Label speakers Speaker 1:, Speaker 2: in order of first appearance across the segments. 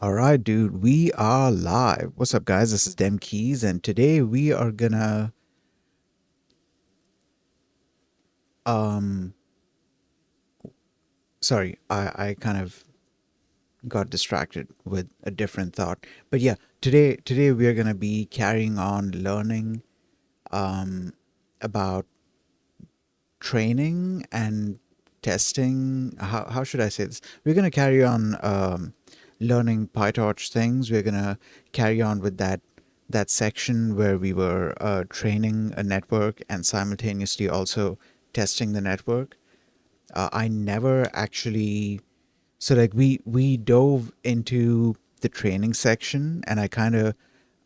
Speaker 1: All right, dude, we are live. What's up, guys? This is Dem Keys, and today we are gonna um sorry, I kind of got distracted with a different thought. But yeah, today we are gonna be carrying on learning um about training and testing. How should I say this? We're gonna carry on learning PyTorch things. We're gonna carry on with that section where we were training a network and simultaneously also testing the network. I never actually so like we dove into the training section and I kind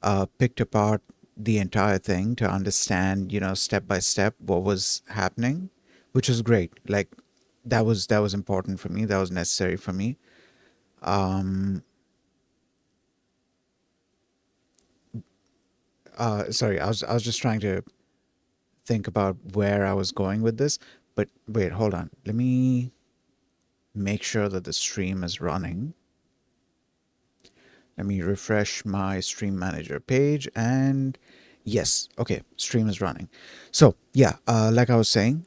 Speaker 1: of picked apart the entire thing to understand, step by step what was happening, which was great. Like that was important for me. That was necessary for me. Um, Sorry, I was just trying to think about where I was going with this. But wait, hold on. Let me make sure that the stream is running. Let me refresh my stream manager page and yes, okay, stream is running. So yeah, like I was saying,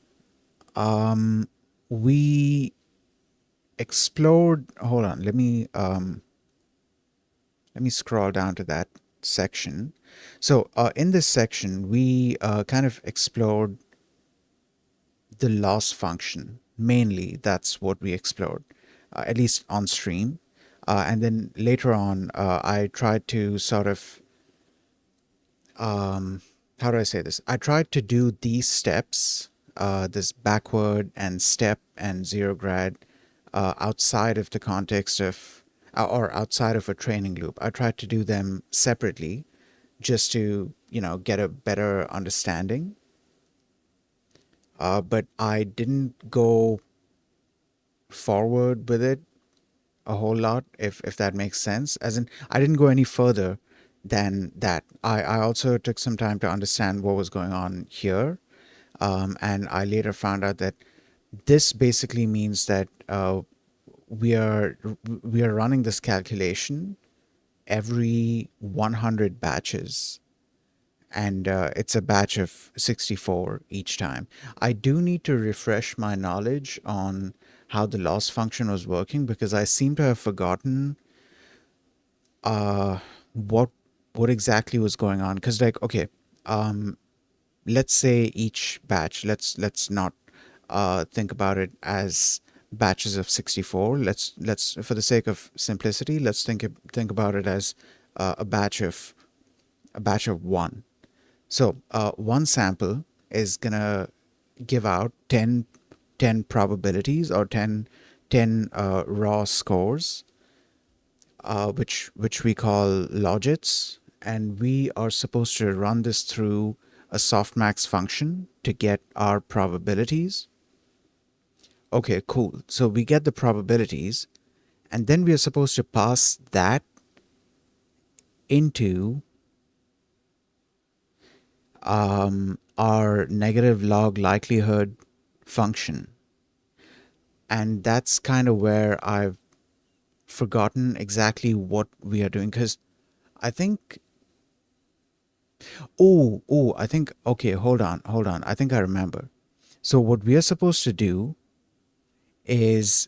Speaker 1: um, we explored. Hold on, let me scroll down to that section. So in this section, we kind of explored the loss function. Mainly, that's what we explored, at least on stream. And then later on, I tried to sort of how do I say this? I tried to do these steps, this backward and step and zero grad, outside of the context of, or outside of a training loop. I tried to do them separately just to, get a better understanding. But I didn't go forward with it a whole lot, if that makes sense. As in, I didn't go any further than that. I also took some time to understand what was going on here. And I later found out that this basically means that we are we are running this calculation every 100 batches, and it's a batch of 64 each time. I do need to refresh my knowledge on how the loss function was working because I seem to have forgotten uh, what what exactly was going on. Because like, okay, um, let's say each batch. Let's not think about it as batches of 64. Let's for the sake of simplicity, let's think about it as a batch of one. So one sample is gonna give out 10 probabilities or 10 raw scores, which we call logits, and we are supposed to run this through a softmax function to get our probabilities. Okay, cool. So we get the probabilities, and then we are supposed to pass that into our negative log likelihood function. And that's kind of where I've forgotten exactly what we are doing because I think, I think, okay, hold on. I think I remember. So what we are supposed to do is,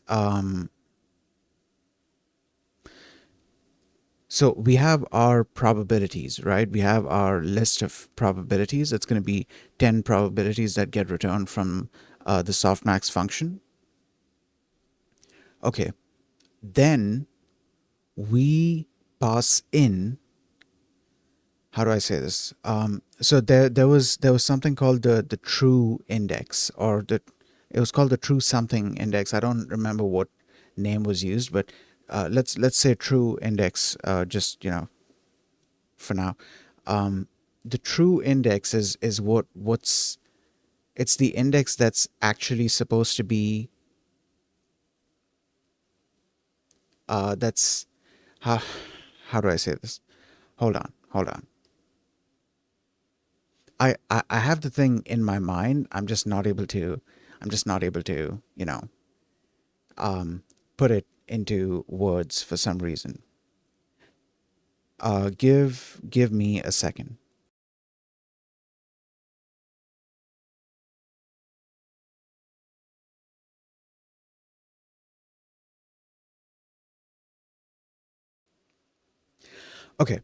Speaker 1: so we have our probabilities, right? We have our list of probabilities. It's going to be 10 probabilities that get returned from the softmax function. Okay, then we pass in, how do I say this? So there was something called the true index, or it was called the true something index. I don't remember what name was used, but let's say true index, just for now. Um, the true index is what's it's the index that's actually supposed to be, that's how how do I say this? Hold on. I have the thing in my mind. I'm just not able to put it into words for some reason. Give me a second. Okay.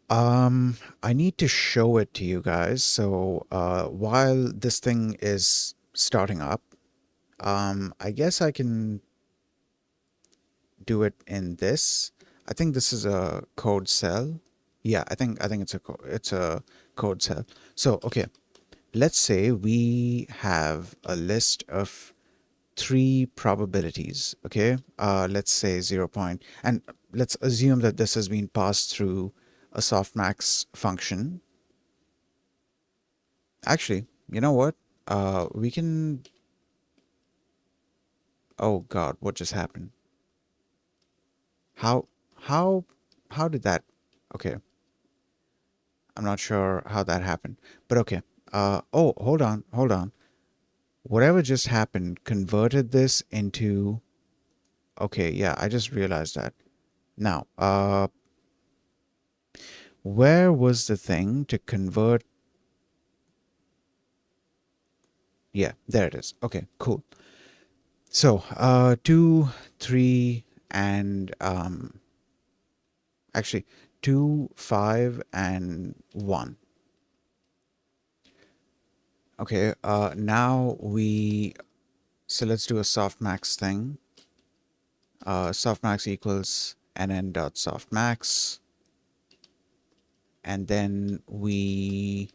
Speaker 1: I need to show it to you guys. So while this thing is starting up, I guess I can do it in this. I think this is a code cell. Yeah, I think it's a code cell. So okay, let's say we have a list of three probabilities. Okay, let's say 0 point, and let's assume that this has been passed through a softmax function. Actually, you know what? We can. Oh God, what just happened? How how how did that? Okay, I'm not sure how that happened, but okay. Oh, hold on. Whatever just happened converted this into. Okay, yeah, I just realized that. Now, where was the thing to convert? Yeah, there it is. Okay, cool. So, 2, 3, and actually 2, 5, and 1. Okay, now so let's do a softmax thing. Softmax equals nn dot softmax, and then we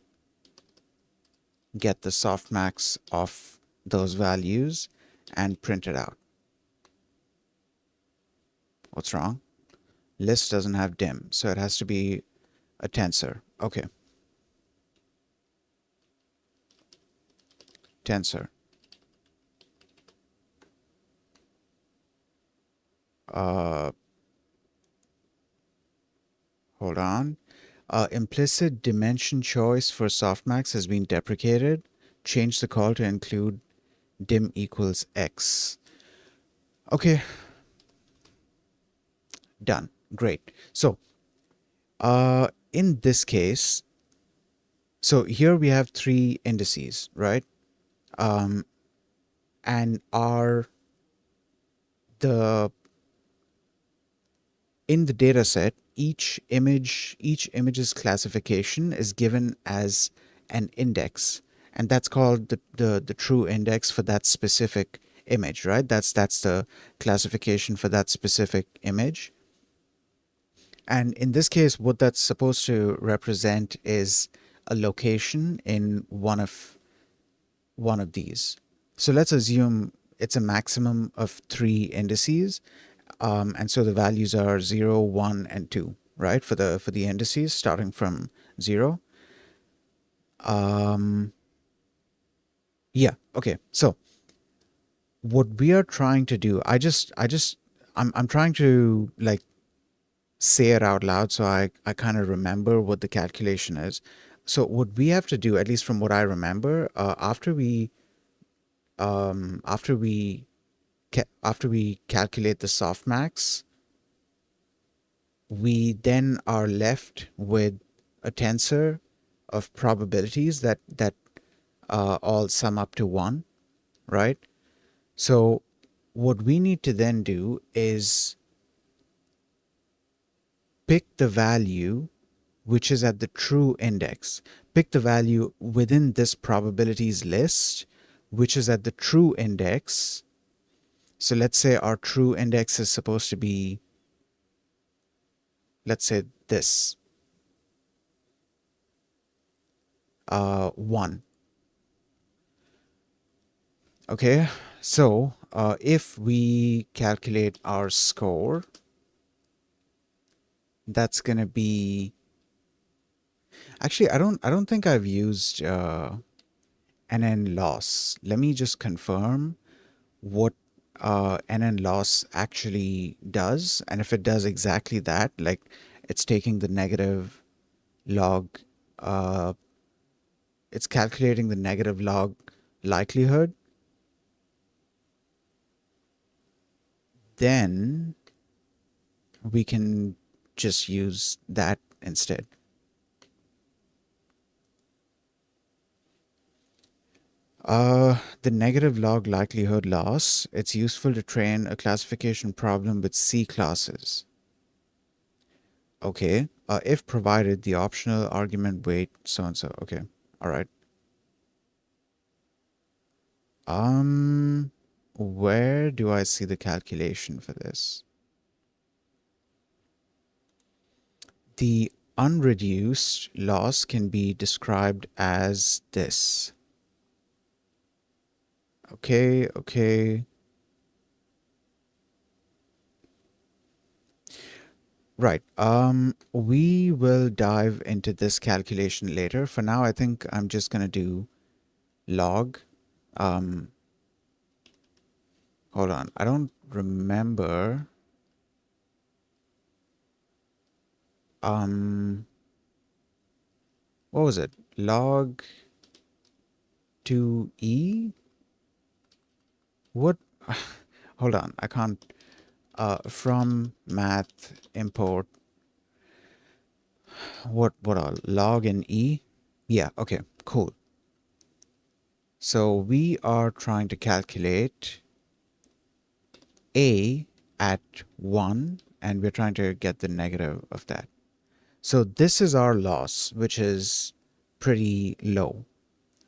Speaker 1: get the softmax of those values and print it out. What's wrong? List doesn't have dim, so it has to be a tensor. Okay, tensor. Uh, Hold on. Implicit dimension choice for softmax has been deprecated. Change the call to include dim equals x. Okay, done. Great. So, in this case, so here we have three indices, right? Um, and our the in the data set, each image's classification is given as an index, and that's called the true index for that specific image, right? That's the classification for that specific image. And in this case, what that's supposed to represent is a location in one of these. So let's assume it's a maximum of three indices, and so the values are 0, 1, and 2, right? For the indices starting from 0. Um, yeah. Okay. So what we are trying to do, I'm trying to like say it out loud so I kind of remember what the calculation is. So what we have to do, at least from what I remember, after we calculate the softmax, we then are left with a tensor of probabilities that all sum up to 1, right? So what we need to then do is pick the value which is at the true index. Pick the value within this probabilities list which is at the true index. So let's say our true index is supposed to be, let's say this 1. Okay, so if we calculate our score, that's gonna be, actually I don't think I've used NN loss. Let me just confirm what NN loss actually does, and if it does exactly that, like it's taking the negative log, uh, it's calculating the negative log likelihood, then we can just use that instead. The negative log likelihood loss, it's useful to train a classification problem with C classes. Okay. If provided the optional argument weight so and so. Okay. All right. Um, where do I see the calculation for this? The unreduced loss can be described as this. Okay, okay. Right. We will dive into this calculation later. For now, I think I'm just gonna do log. Um, hold on. I don't remember. Um, what was it? Log 2e? What? Hold on. I can't. From math import. What are log and e? Yeah. Okay. Cool. So we are trying to calculate a at 1, and we're trying to get the negative of that. So this is our loss, which is pretty low,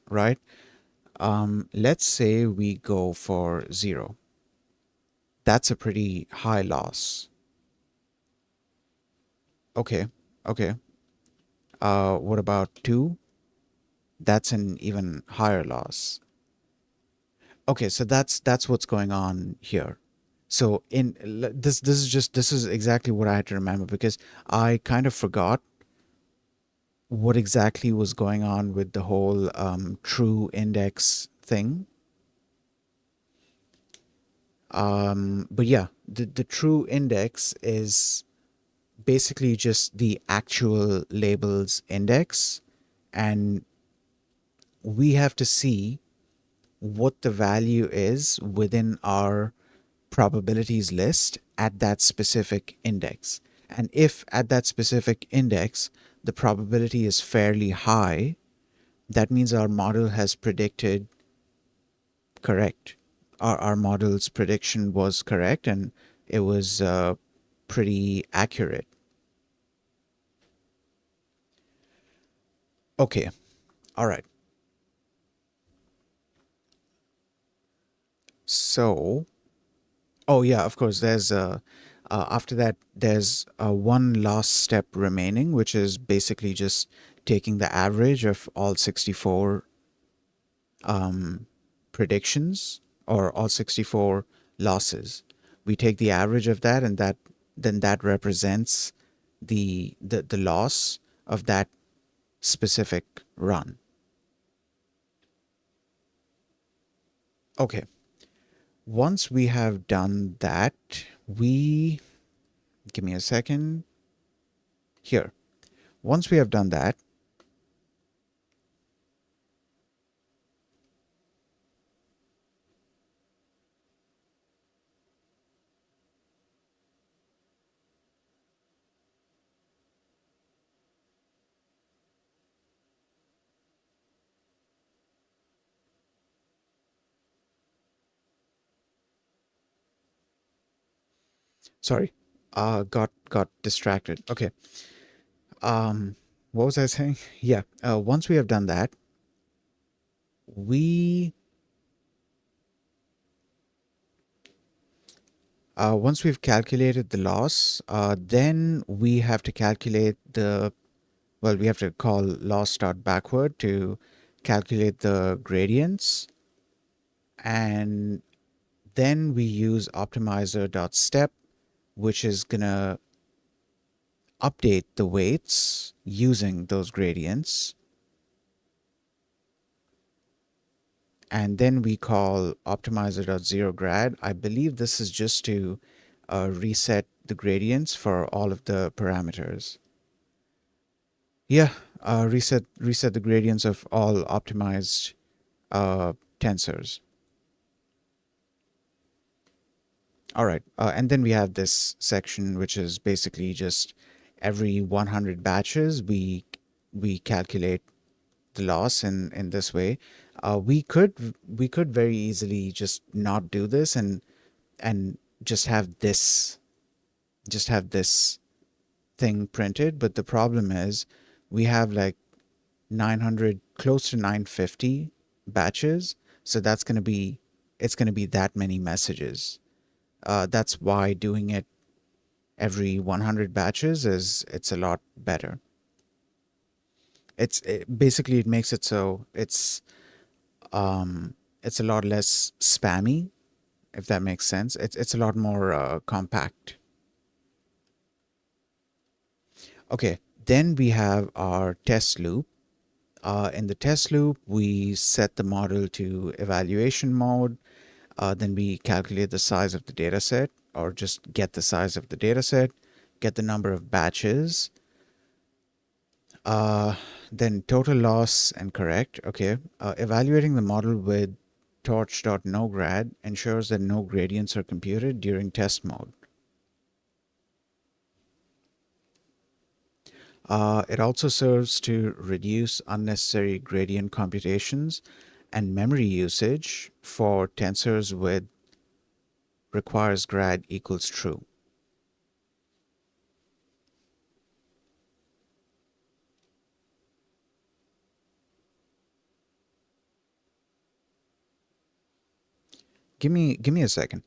Speaker 1: right? Let's say we go for 0. That's a pretty high loss. Okay, okay. What about 2? That's an even higher loss. Okay, so that's what's going on here. So this is exactly what I had to remember, because I kind of forgot what exactly was going on with the whole true index thing. But yeah, the true index is basically just the actual labels index, and we have to see what the value is within our probabilities list at that specific index. And if at that specific index the probability is fairly high, that means our model has predicted correct. Our model's prediction was correct, and it was pretty accurate. Okay, all right. So, oh yeah, of course, there's after that, there's one last step remaining, which is basically just taking the average of all 64 predictions, or all 64 losses. We take the average of that, and that represents the loss of that specific run. Okay. Once we have done that, we give me a second here. Once we have done that, sorry, got distracted. Okay. What was I saying? Yeah. Once we have done that, we once we've calculated the loss, then we have to calculate the, well, we have to call loss start backward to calculate the gradients, and then we use optimizer.step, which is gonna update the weights using those gradients. And then we call optimizer.zeroGrad. I believe this is just to reset the gradients for all of the parameters. Yeah, reset the gradients of all optimized tensors. All right, and then we have this section, which is basically just every 100 batches, we calculate the loss in this way. We could very easily just not do this and just have this thing printed. But the problem is we have like 900, close to 950 batches. So it's going to be that many messages. That's why doing it every 100 batches it's a lot better. Basically it makes it so um, it's a lot less spammy, if that makes sense. It's a lot more compact. Okay, then we have our test loop. In the test loop, we set the model to evaluation mode. Then we calculate the size of the data set, or just get the size of the data set, get the number of batches, uh, then total loss and correct. Okay, evaluating the model with torch.nograd ensures that no gradients are computed during test mode. It also serves to reduce unnecessary gradient computations and memory usage for tensors with requires grad equals true. Give me a second.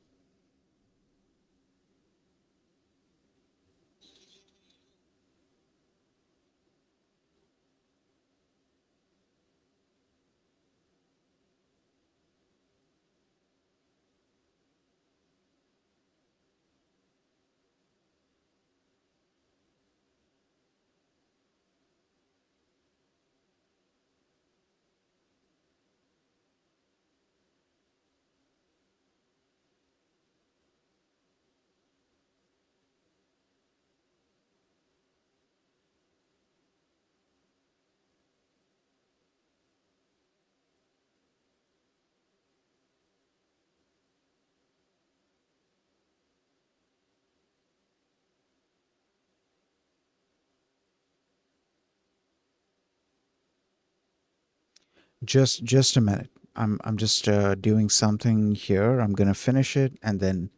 Speaker 1: Just a minute. I'm just doing something here. I'm gonna finish it and then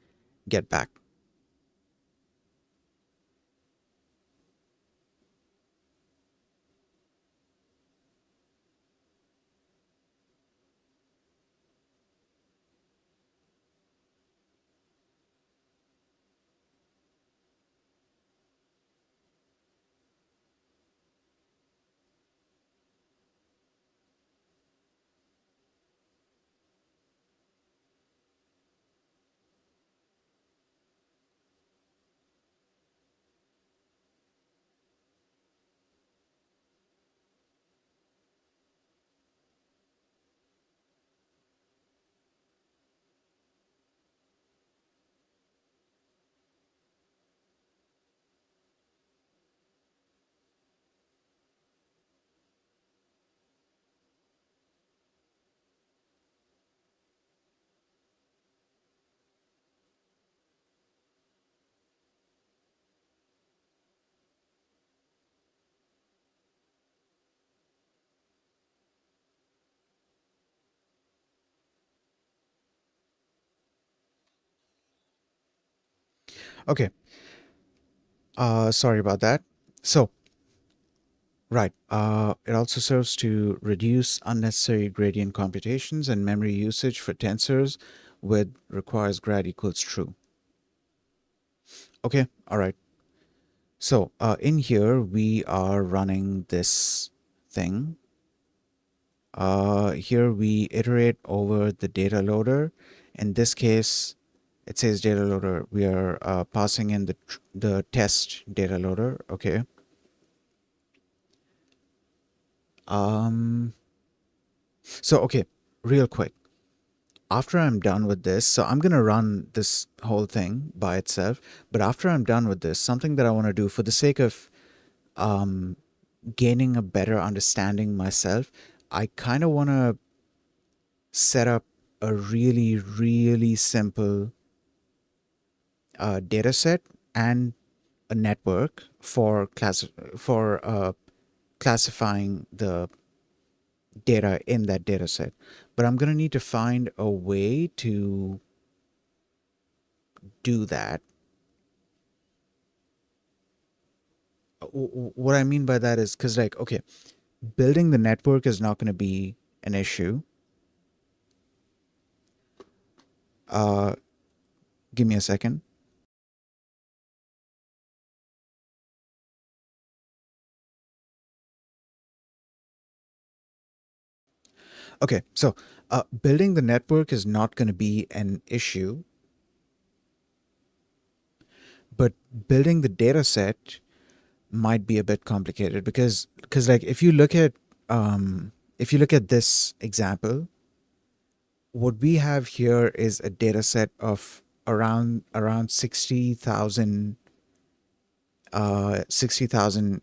Speaker 1: get back. Okay. Sorry about that. So, right. It also serves to reduce unnecessary gradient computations and memory usage for tensors with requires grad equals true. Okay. All right. So, in here we are running this thing. Here we iterate over the data loader. In this case, it says data loader. We are passing in the test data loader. Okay. Um, so, okay, real quick. After I'm done with this, so I'm going to run this whole thing by itself. But after I'm done with this, something that I want to do for the sake of um, gaining a better understanding myself, I kind of want to set up a really, really simple data set and a network for classifying the data in that data set. But I'm going to need to find a way to do that. What I mean by that is because, like, okay, building the network is not going to be an issue. Uh, Give me a second. Okay, so building the network is not going to be an issue, but building the data set might be a bit complicated because like if you look at this example, what we have here is a data set of around 60,000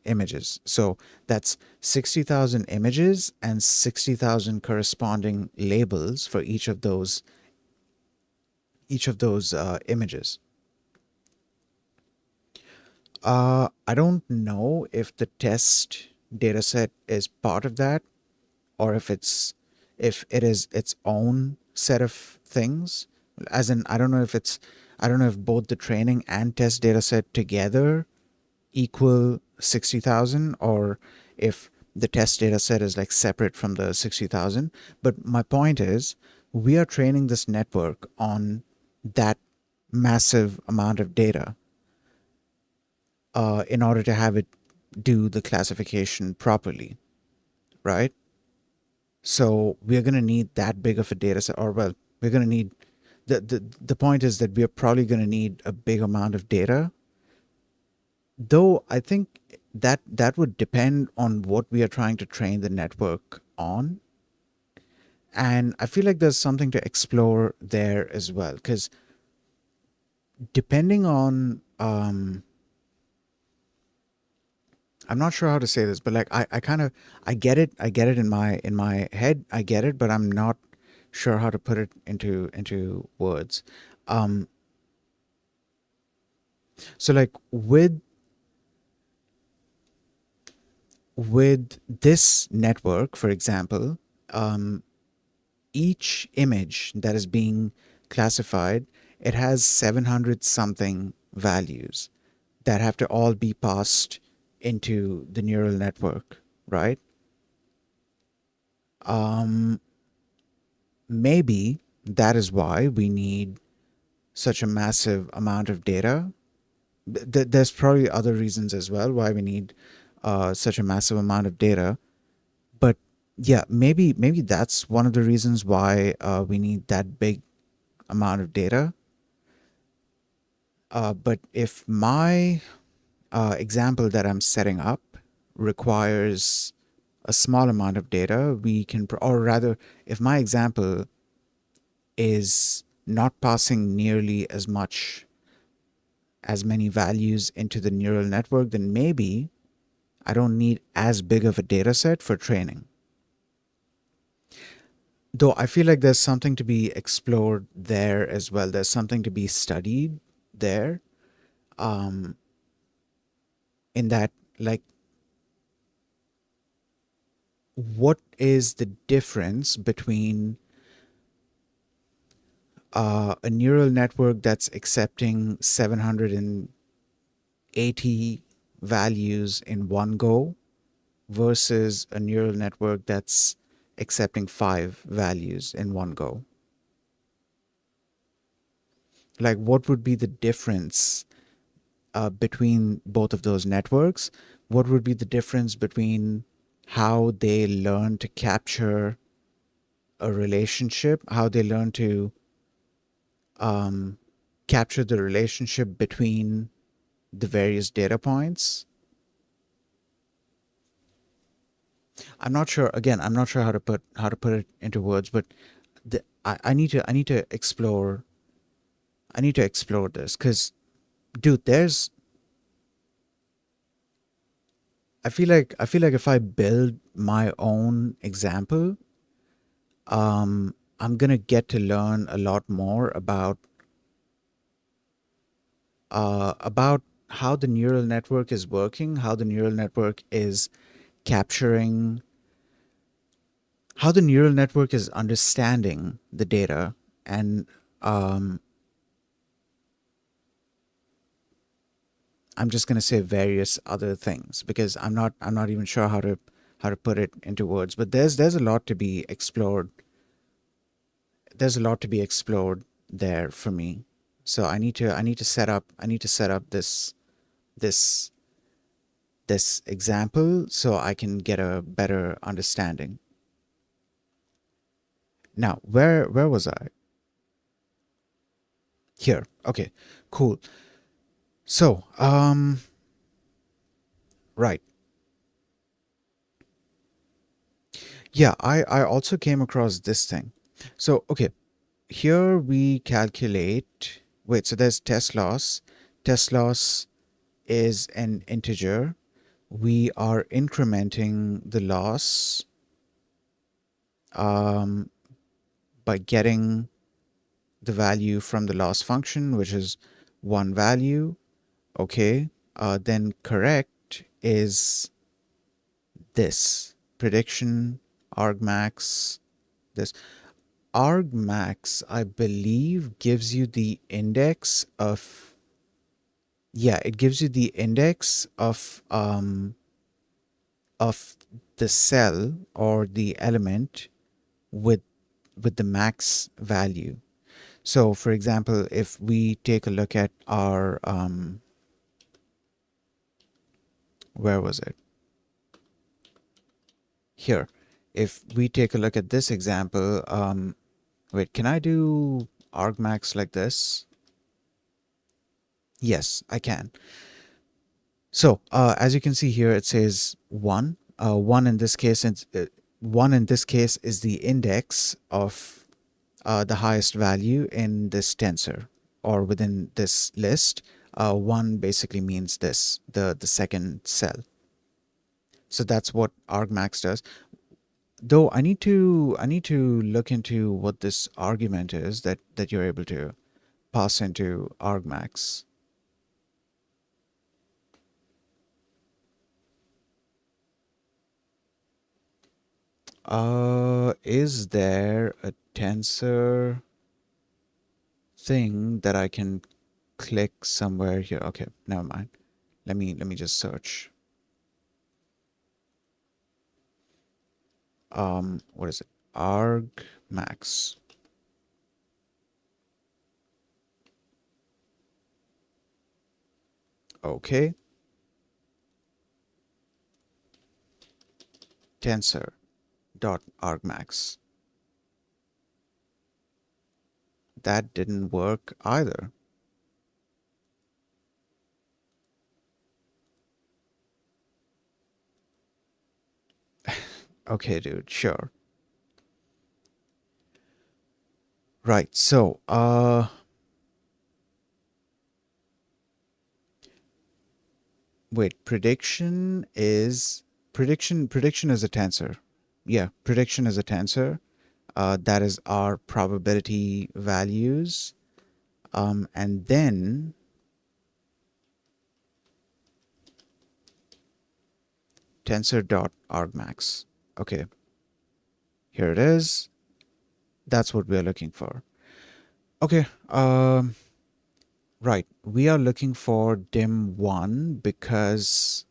Speaker 1: images. So that's 60,000 images and 60,000 corresponding labels for each of those images. I don't know if the test data set is part of that, or if it is its own set of things. As in, I don't know if both the training and test data set together equal 60,000, or if the test data set is like separate from the 60,000. But my point is, we are training this network on that massive amount of data in order to have it do the classification properly, right? So we're going to need that big of a data set, or well, we're going to need the point is that we are probably going to need a big amount of data. Though I think that would depend on what we are trying to train the network on. And I feel like there's something to explore there as well. Because depending on I'm not sure how to say this, but like I kind of I get it in my head, I get it, but I'm not sure how to put it into words. Um so like with this network, for example, um each image that is being classified, it has 700 something values that have to all be passed into the neural network, right? Um, Maybe that is why we need such a massive amount of data. There's probably other reasons as well why we need such a massive amount of data. But yeah, maybe that's one of the reasons why we need that big amount of data. But if my example that I'm setting up requires a small amount of data, we can, or rather, if my example is not passing nearly as many values into the neural network, then maybe I don't need as big of a data set for training. Though I feel like there's something to be explored there as well. There's something to be studied there. Um, in that, like, what is the difference between a neural network that's accepting 780 values in one go versus a neural network that's accepting 5 values in one go? Like, what would be the difference between both of those networks? What would be the difference between how they learn to capture a relationship, how they learn to um, capture the relationship between the various data points? I'm not sure. Again, I'm not sure how to put it into words, but I need to explore. I need to explore this because, dude, there's. I feel like if I build my own example, I'm gonna get to learn a lot more about how the neural network is working, how the neural network is capturing, how the neural network is understanding the data, and um, I'm just going to say various other things because I'm not even sure how to put it into words. But there's a lot to be explored. There's a lot to be explored there for me. So I need to set up this this example so I can get a better understanding. Now, where was I? Here. Okay. Cool. So, right. Yeah, I also came across this thing. So, okay, here we calculate, wait, so there's test loss. Test loss is an integer. We are incrementing the loss um, by getting the value from the loss function, which is one value. Okay. Then correct is this prediction argmax. This argmax, I believe, gives you the index of, yeah, it gives you the index of the cell or the element with the max value. So for example, if we take a look at our where was it? Here. If we take a look at this example, wait, can I do argmax like this? Yes, I can. So as you can see here, it says one. One in this case, one in this case is the index of the highest value in this tensor or within this list. One basically means this, the second cell. So that's what argmax does. Though I need to look into what this argument is that you're able to pass into argmax. Is there a tensor thing that I can click somewhere here? Okay, never mind. Let me just search. What is it? Argmax. Okay. Tensor dot argmax. That didn't work either. Okay, dude, sure. Right, so wait, prediction is a tensor. Yeah, prediction is a tensor. That is our probability values. And then tensor dot argmax. Okay, here it is. That's what we're looking for. Okay, right. We are looking for dim1 because,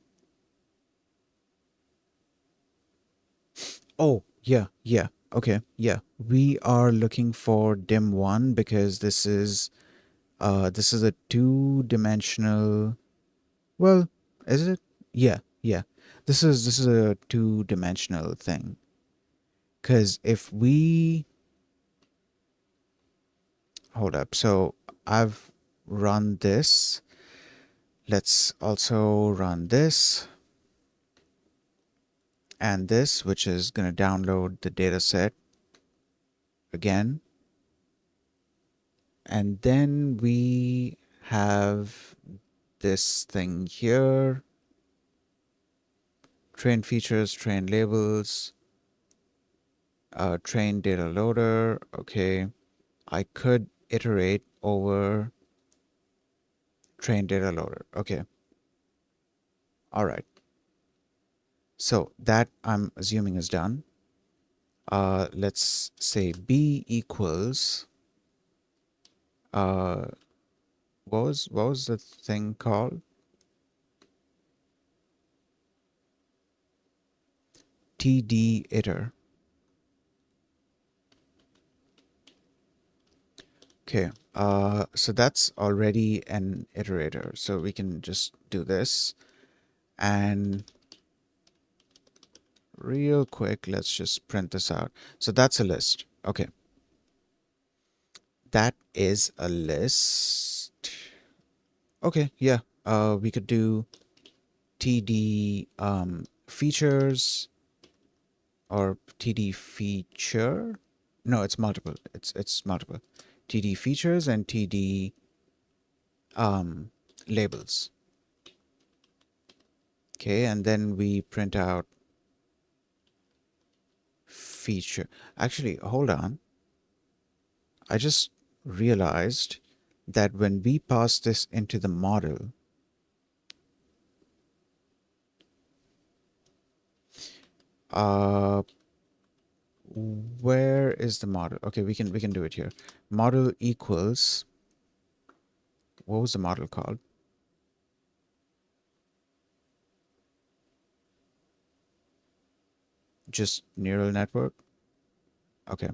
Speaker 1: oh, yeah, yeah. Okay, yeah. We are looking for dim1 because this is a two-dimensional, well, is it? Yeah, yeah. This is a two-dimensional thing. Cuz if we hold up. So I've run this. Let's also run this and this, which is going to download the data set again. And then we have this thing here, train features, train labels, train data loader. Okay. I could iterate over train data loader. Okay. All right. So that I'm assuming is done. Let's say B equals, uh, what was the thing called? TD iter. Okay. So that's already an iterator. So we can just do this. And real quick, let's just print this out. So that's a list. Okay. That is a list. Okay, yeah. We could do TD features or TD feature. No, it's multiple. It's multiple. TD features and TD um, labels. Okay, and then we print out feature. Actually, hold on. I just realized that when we pass this into the model, uh, where is the model? Okay, we can do it here. Model equals, what was the model called? Just neural network. Okay.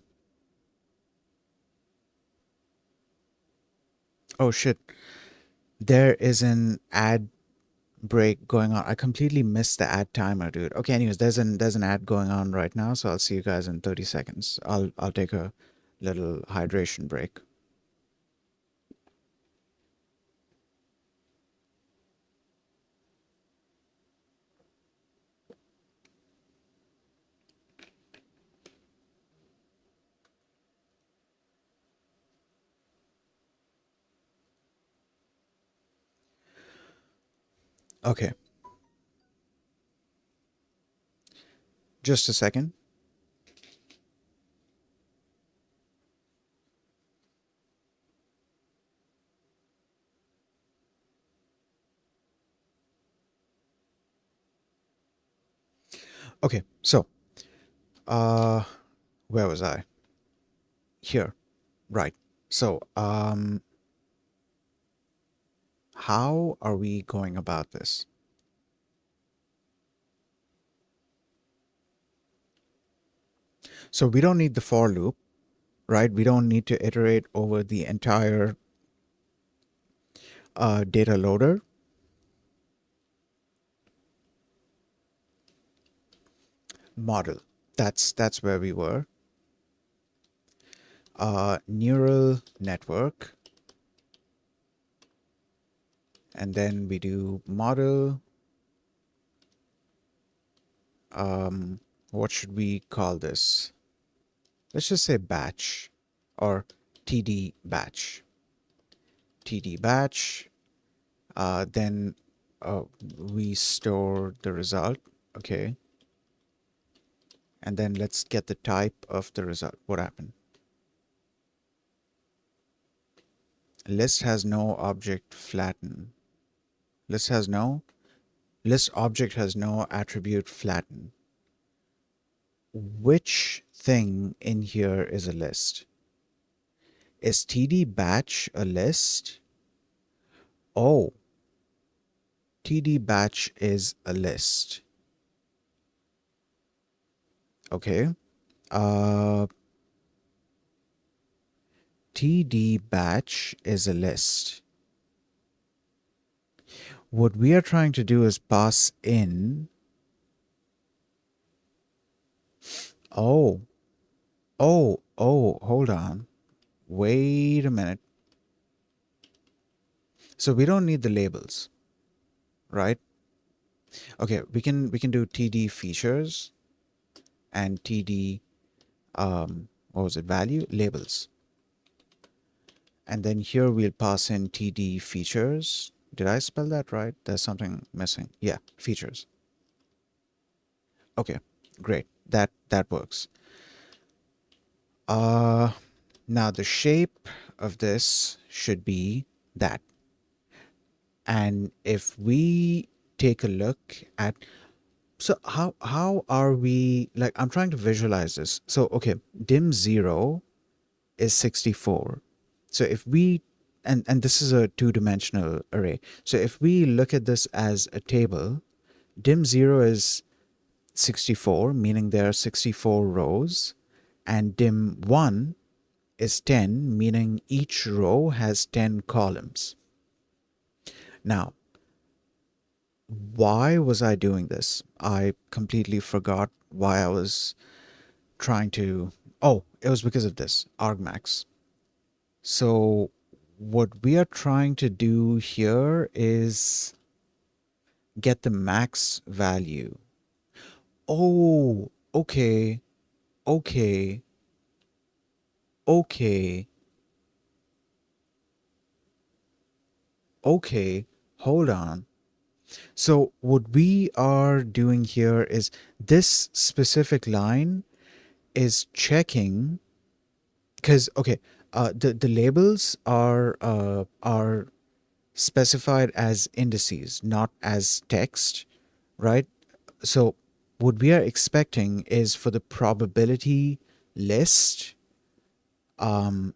Speaker 1: Oh shit. There is an ad break going on. I completely missed the ad timer, dude. Okay, anyways, there's an ad going on right now, so I'll see you guys in 30 seconds. I'll take a little hydration break. Okay. Just a second. Okay. So, uh where was I? Here. Right. So, how are we going about this? So we don't need the for loop, right? We don't need to iterate over the entire data loader. Model. That's where we were. Neural network, and then we do model. What should we call this? Let's just say batch or TD batch. TD batch. Then we store the result. Okay. And then let's get the type of the result. What happened? List has no object flatten. List has no list object has no attribute flatten. Which thing in here is a list? Is TD batch a list? Oh, TD batch is a list. Okay. Uh, TD batch is a list. What we are trying to do is pass in. Oh, hold on. Wait a minute. So we don't need the labels, right? Okay, we can do TD features and TD what was it, value labels. And then here we'll pass in TD features. Did I spell that right? There's something missing. Yeah, features. Okay, great. That works. Now the shape of this should be that. And if we take a look at, so how are we, like, I'm trying to visualize this. So okay, dim 0 is 64. So if we, and this is a two-dimensional array. So if we look at this as a table, dim 0 is 64, meaning there are 64 rows, and dim 1 is 10, meaning each row has 10 columns. Now, why was I doing this? I completely forgot why I was trying to. Oh, it was because of this argmax. So, what we are trying to do here is get the max value. Oh, okay, okay, okay, okay. Hold on. So, what we are doing here is this specific line is checking, because okay, the labels are specified as indices, not as text, right? So what we are expecting is for the probability list to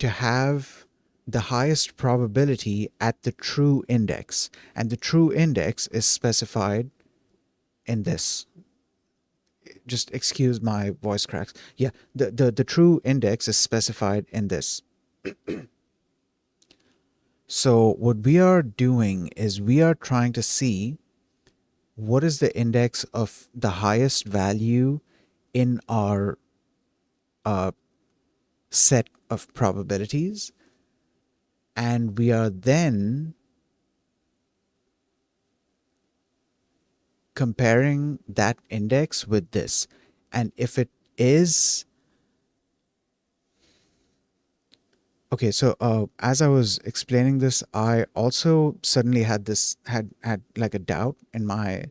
Speaker 1: have the highest probability at the true index, and the true index is specified in this. Just excuse my voice cracks. Yeah, the true index is specified in this. So what we are doing is we are trying to see what is the index of the highest value in our set of probabilities, and we are then comparing that index with this. And if it is okay, so as I was explaining this, I also suddenly had had like a doubt in my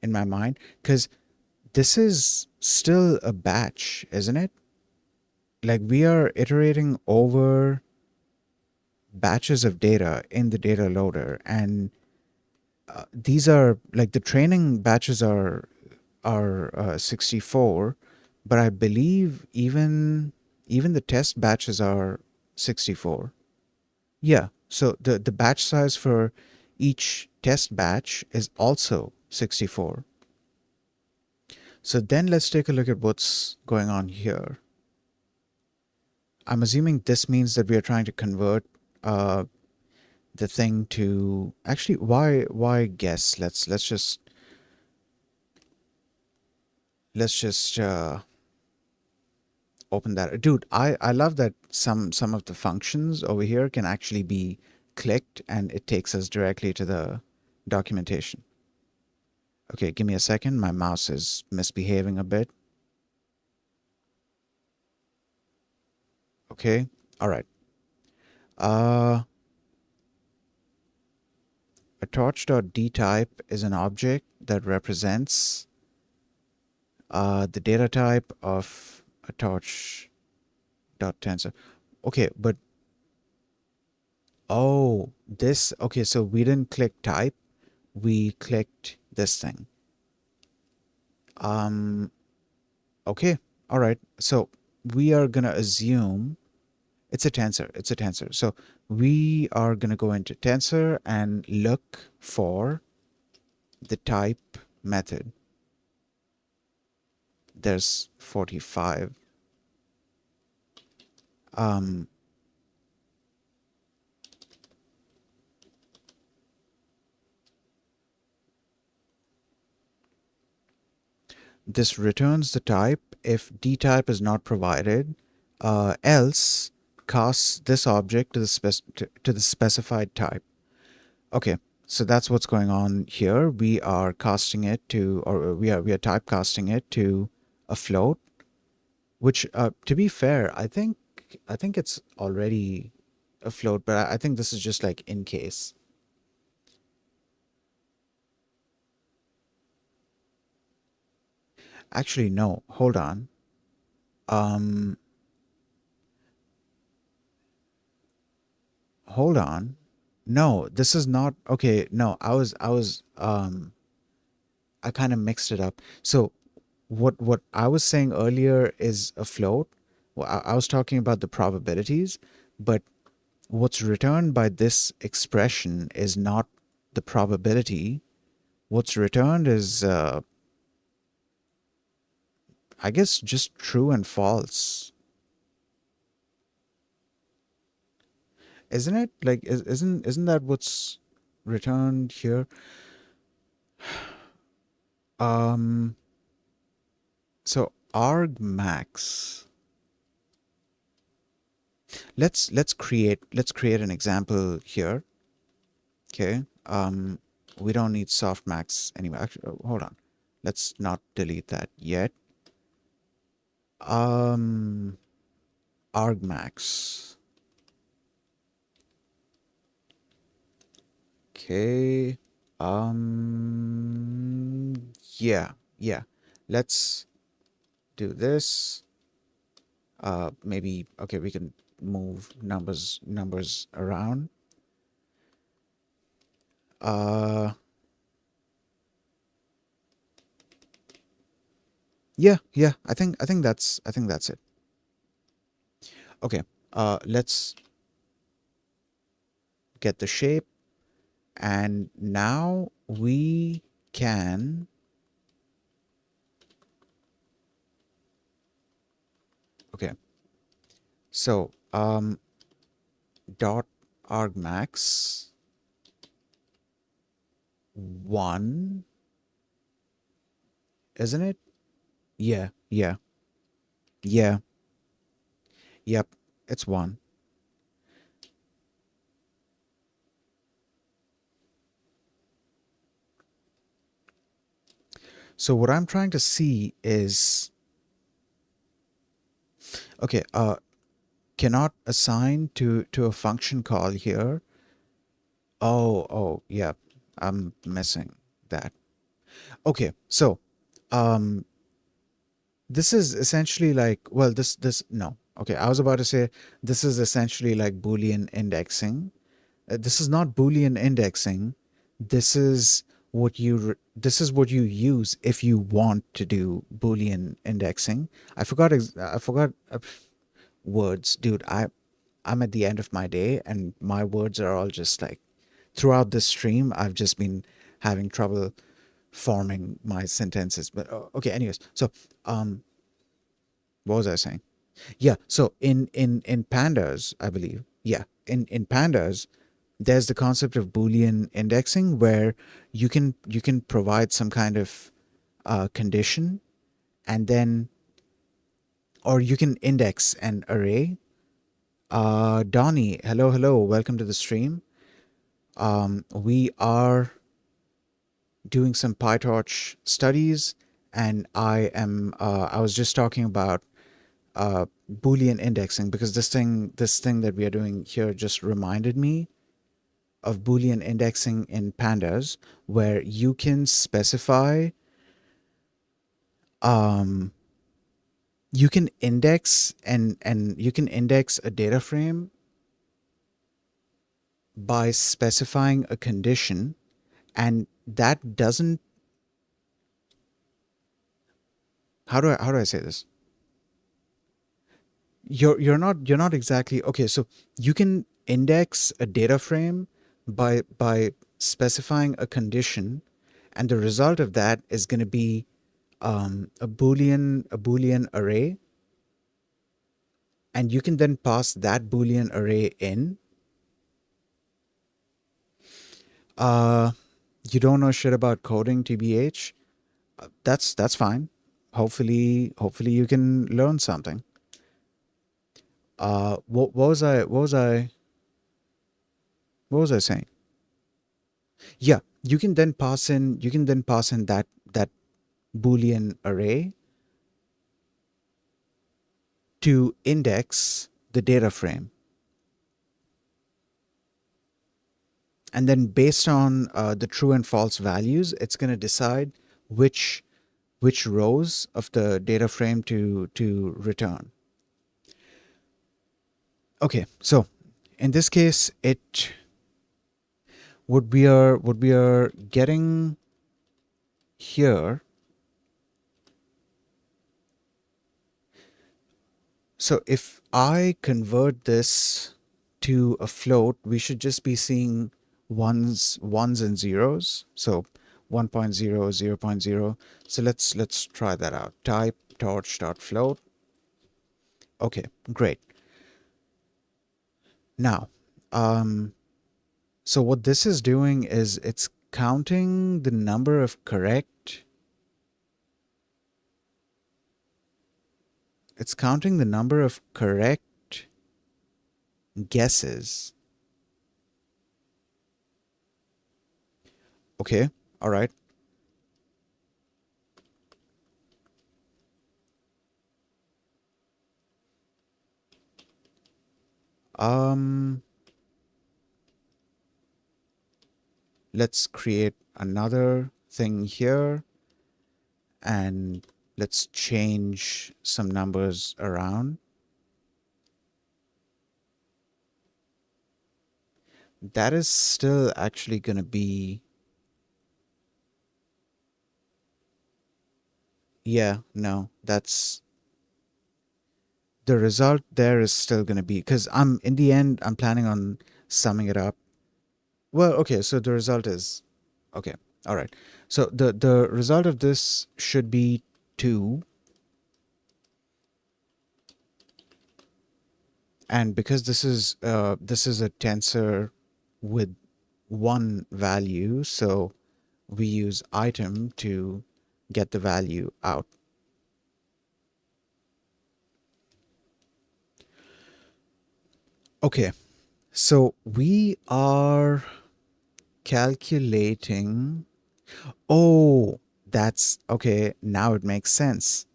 Speaker 1: mind, because this is still a batch, isn't it? Like, we are iterating over batches of data in the data loader, and these are like the training batches are 64, but I believe even the test batches are 64. Yeah, so the batch size for each test batch is also 64. So then let's take a look at what's going on here. I'm assuming this means that we are trying to convert uh, the thing to, actually, why guess? Let's just open that. Dude, I love that some of the functions over here can actually be clicked and it takes us directly to the documentation. Okay, give me a second. My mouse is misbehaving a bit. Okay, all right. Uh, a torch.dtype is an object that represents the data type of a torch.tensor. Okay, but oh, this, okay, so we didn't click type, we clicked this thing. Okay, all right. So we are gonna assume it's a tensor. It's a tensor. So we are gonna go into tensor and look for the type method. There's 45. This returns the type if dtype is not provided, else casts this object to to the specified type. Okay, so that's what's going on here. We are casting it to, or we are typecasting it to a float, which, to be fair, I think it's already a float, but I think this is just like in case. Actually, no, hold on. Um, Hold on. no, this is not okay. No, I kind of mixed it up. So what I was saying earlier is a float. Well, I was talking about the probabilities, but what's returned by this expression is not the probability. What's returned is, I guess, just true and false, isn't it? Like, isn't that what's returned here? Um, so argmax. Let's create an example here. Okay. We don't need softmax anyway. Actually, hold on. Let's not delete that yet. Um, argmax. Okay. Um, yeah, yeah. Let's do this. Maybe okay. We can move numbers around. Uh, yeah, yeah. I think that's it. Okay. Let's get the shape, and now we can. Okay. So dot argmax 1, isn't it? Yeah, yeah, yeah, yep. It's 1. So what I'm trying to see is, okay, cannot assign to a function call here. Oh, yeah. I'm missing that. Okay, so um this is essentially like, well, this no. Okay, I was about to say this is essentially like Boolean indexing. This is not Boolean indexing. This is this is what you use if you want to do Boolean indexing. I forgot words, dude. I'm at the end of my day, and my words are all just like, throughout this stream I've just been having trouble forming my sentences. But okay, anyways. So what was I saying? Yeah, so in pandas, I believe. Yeah, in pandas, there's the concept of Boolean indexing where you can provide some kind of condition, and then, or you can index an array. Donnie, hello, welcome to the stream. We are doing some PyTorch studies, and I was just talking about Boolean indexing, because this thing that we are doing here just reminded me of Boolean indexing in pandas, where you can specify, um, you can index, and you can index a data frame by specifying a condition, and that doesn't, how do I say this? You're not exactly okay. So you can index a data frame by specifying a condition, and the result of that is going to be a boolean array, and you can then pass that boolean array in. uh you don't know shit about coding, tbh. That's fine. Hopefully you can learn something. What was I saying? Yeah, you can then pass in that boolean array to index the data frame, and then based on the true and false values, it's going to decide which which rows of the data frame to return. Okay, so in this case, what we are getting here. So if I convert this to a float, we should just be seeing ones and zeros. So 1.0, 0.0. So let's try that out. Type torch.float. Okay, great. Now, um, so what this is doing is it's counting the number of correct. It's counting the number of correct guesses. Okay, all right. Um, let's create another thing here and let's change some numbers around. That is still actually going to be, yeah, no, that's the result there is still going to be, because in the end, I'm planning on summing it up. Well, okay, so the result is, okay, all right. So the result of this should be 2. And because this is a tensor with one value, so we use item to get the value out. Okay, so we are calculating. Oh, that's okay. Now it makes sense.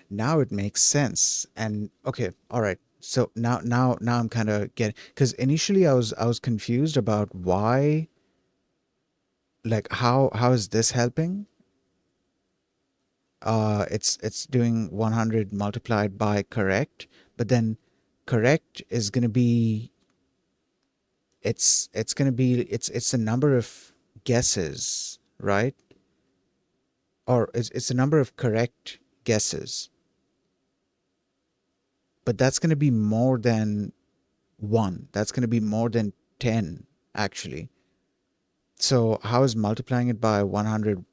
Speaker 1: Now it makes sense. And okay, all right. So now I'm kind of getting, because initially I was confused about why, like how is this helping? It's doing 100 multiplied by correct, but then correct is going to be, it's going to be, it's the number of guesses, right? Or it's the number of correct guesses, but that's going to be more than 1. That's going to be more than 10 actually. So how is multiplying it by 100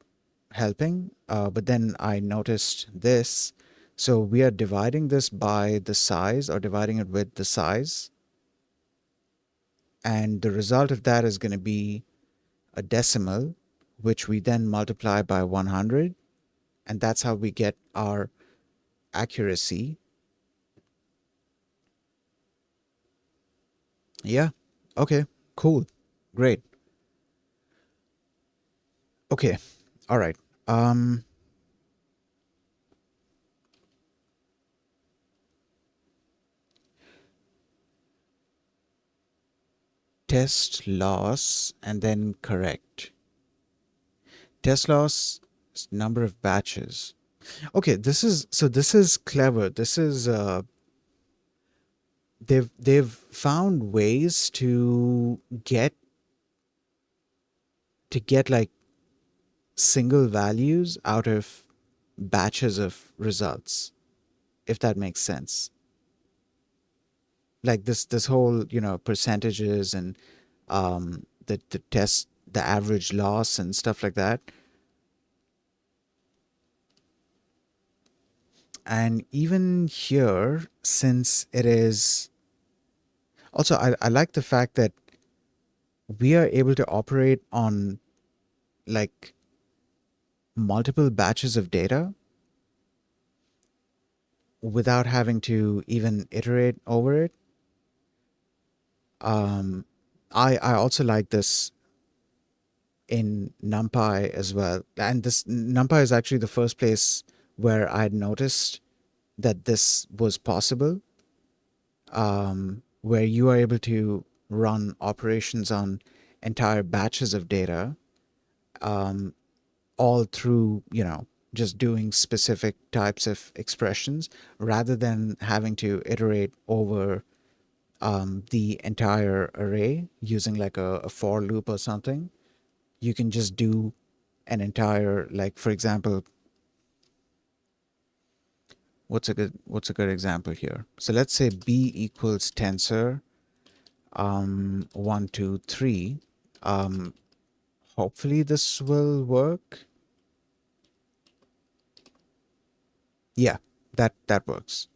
Speaker 1: helping? But then I noticed this. So we are dividing this by the size, or dividing it with the size. And the result of that is going to be a decimal, which we then multiply by 100. And that's how we get our accuracy. Yeah. Okay. Cool. Great. Okay. All right. Um, test loss and then correct. Test loss is number of batches. Okay, this is clever. This is they've found ways get to get like single values out of batches of results, if that makes sense. Like this whole, percentages and the test, the average loss and stuff like that. And even here, since it is also, I like the fact that we are able to operate on like multiple batches of data without having to even iterate over it. Um, I also like this in NumPy as well. And this NumPy is actually the first place where I had noticed that this was possible, where you are able to run operations on entire batches of data, um, all through, just doing specific types of expressions rather than having to iterate over the entire array using like a for loop or something. You can just do an entire, like for example, what's a good example here? So let's say b equals tensor 1 2 3. um Hopefully this will work. Yeah, that works.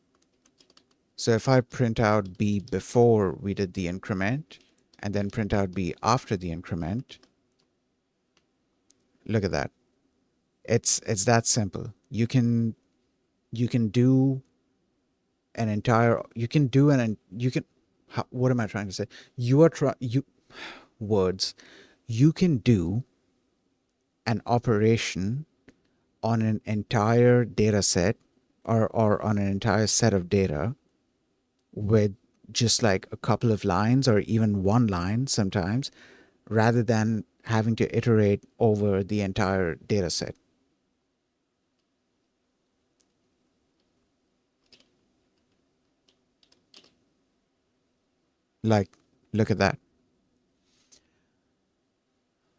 Speaker 1: So if I print out b before we did the increment and then print out b after the increment, look at that. It's that simple. You can do an entire, you can do an, you can, what am I trying to say? You are trying, you, words, you can do an operation on an entire data set, or on an entire set of data with just like a couple of lines or even one line sometimes, rather than having to iterate over the entire data set. Like, look at that.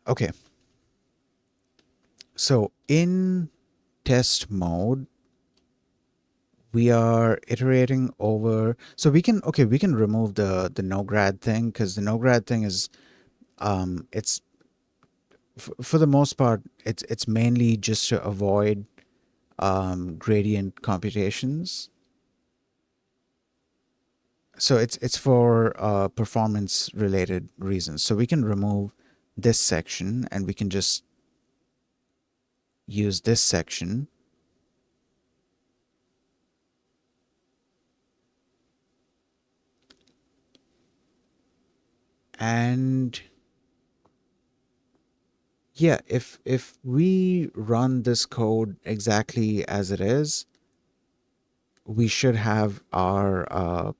Speaker 1: Okay, so in test mode, we are iterating over, so we can, okay, we can remove the no grad thing, because the no grad thing is, it's for the most part, it's mainly just to avoid gradient computations. So it's for performance related reasons. So we can remove this section and we can just use this section. And yeah, if we run this code exactly as it is, we should have our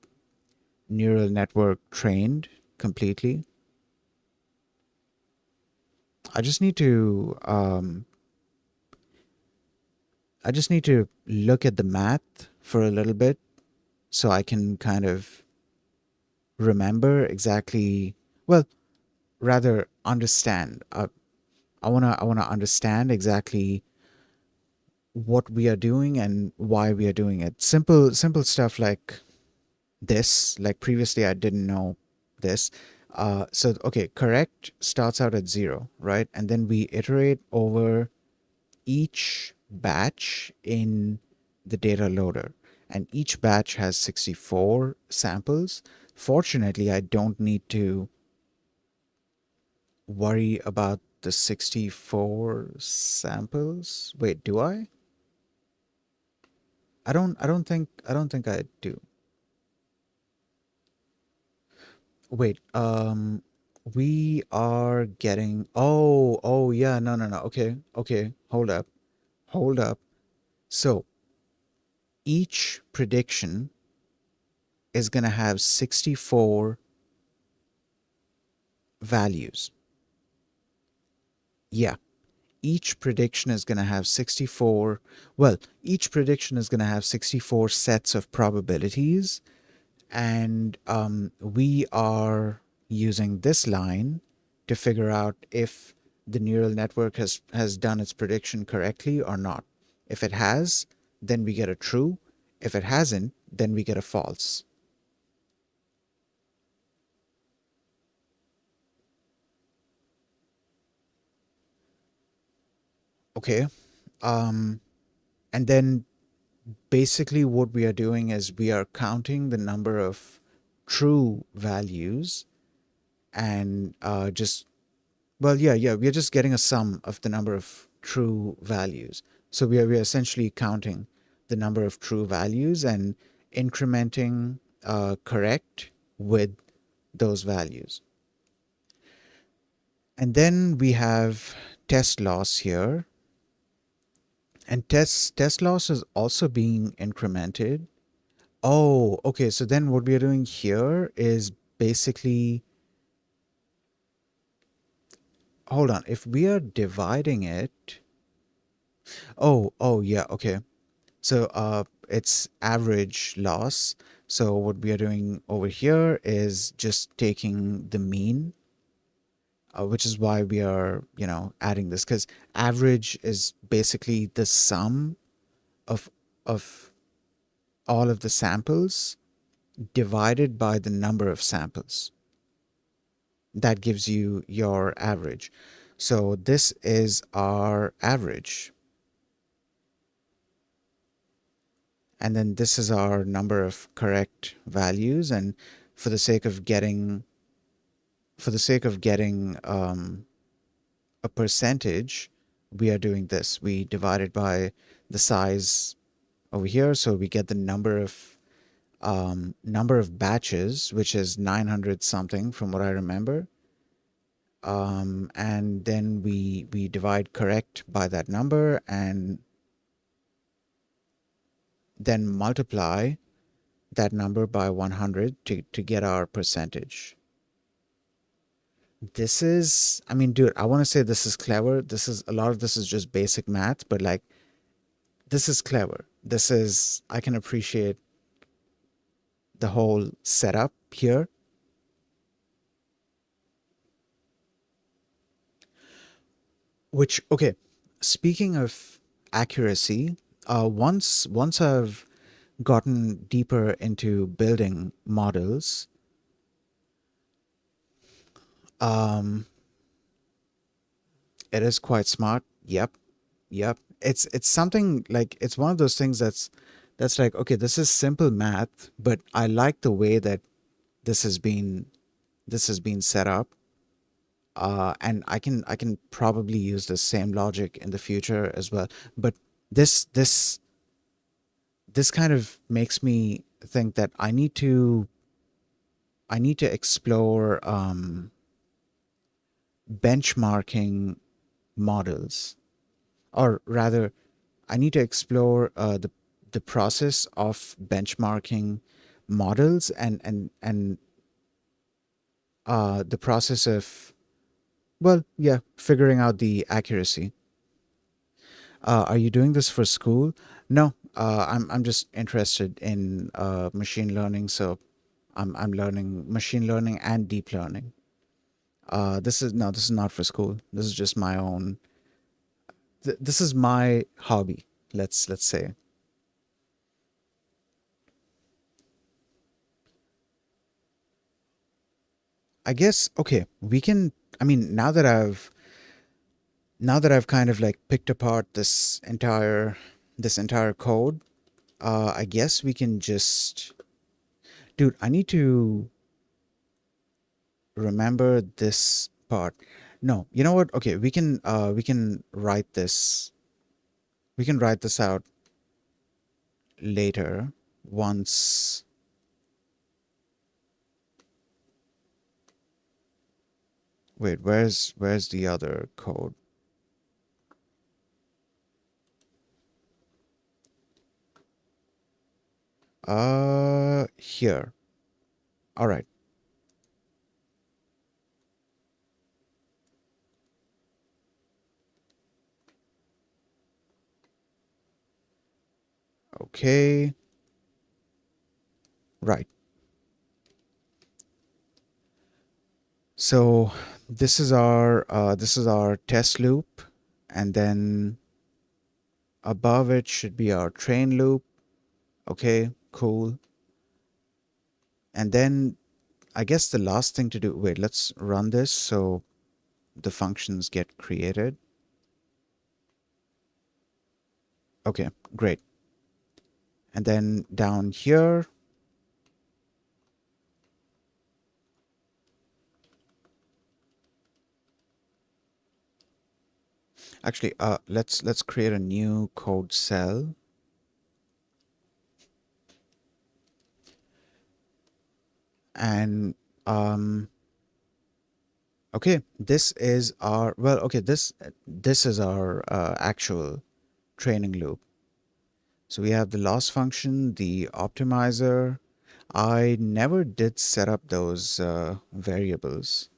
Speaker 1: neural network trained completely. I just need to look at the math for a little bit so I can kind of remember exactly, well, rather understand. I wanna understand exactly what we are doing and why we are doing it. Simple stuff like this. Like previously, I didn't know this. So okay, correct starts out at 0, right? And then we iterate over each batch in the data loader, and each batch has 64 samples. Fortunately, I don't need to worry about the 64 samples. Wait, do I? I don't think I do. Wait, we are getting, oh yeah, no. Okay. Hold up. So each prediction is going to have 64 values. Yeah, each prediction is going to have 64, well, each prediction is going to have 64 sets of probabilities. And we are using this line to figure out if the neural network has done its prediction correctly or not. If it has, then we get a true. If it hasn't, then we get a false. Okay. Um, and then basically what we are doing is we are counting the number of true values, and just, well, yeah, we're just getting a sum of the number of true values. So we are essentially counting the number of true values and incrementing correct with those values. And then we have test loss here. And test loss is also being incremented. Oh, okay. So then what we are doing here is basically, hold on. If we are dividing it, oh, yeah, okay. So it's average loss. So what we are doing over here is just taking the mean, which is why we are, adding this, because average is basically the sum of of all of the samples divided by the number of samples. That gives you your average. So this is our average. And then this is our number of correct values. And for the sake of getting a percentage, we are doing this. We divide it by the size over here, so we get the number of batches, which is 900 something from what I remember. And then we divide correct by that number and then multiply that number by 100 to get our percentage. This is, I mean, dude, I want to say this is clever. This is, a lot of this is just basic math, but like, this is clever. This is, I can appreciate the whole setup here. Which, okay, speaking of accuracy, once I've gotten deeper into building models, um, it is quite smart. Yep, yep. It's something like, it's one of those things that's like, okay, this is simple math, but I like the way that this has been this has been set up. And I can probably use the same logic in the future as well. But this this this kind of makes me think that I need to explore benchmarking models, or rather, I need to explore the process of benchmarking models, and the process of, well, yeah, figuring out the accuracy. Are you doing this for school? No, I'm just interested in machine learning, so I'm learning machine learning and deep learning. This is not for school. This is just my own. This is my hobby. Let's say. I guess, okay. We can. I mean, now that I've kind of like picked apart this entire code, I guess we can just, dude. I need to remember this part. No, you know what? Okay, we can write this. We can write this out later once. Wait, where's the other code? Here. All right. Okay. Right. So this is our test loop, and then above it should be our train loop. Okay, cool. And then I guess the last thing to do, wait, let's run this so the functions get created. Okay, great. And then down here, actually, let's create a new code cell. And okay, this is our, well, okay, this is our actual training loop. So we have the loss function, the optimizer. I never did set up those variables.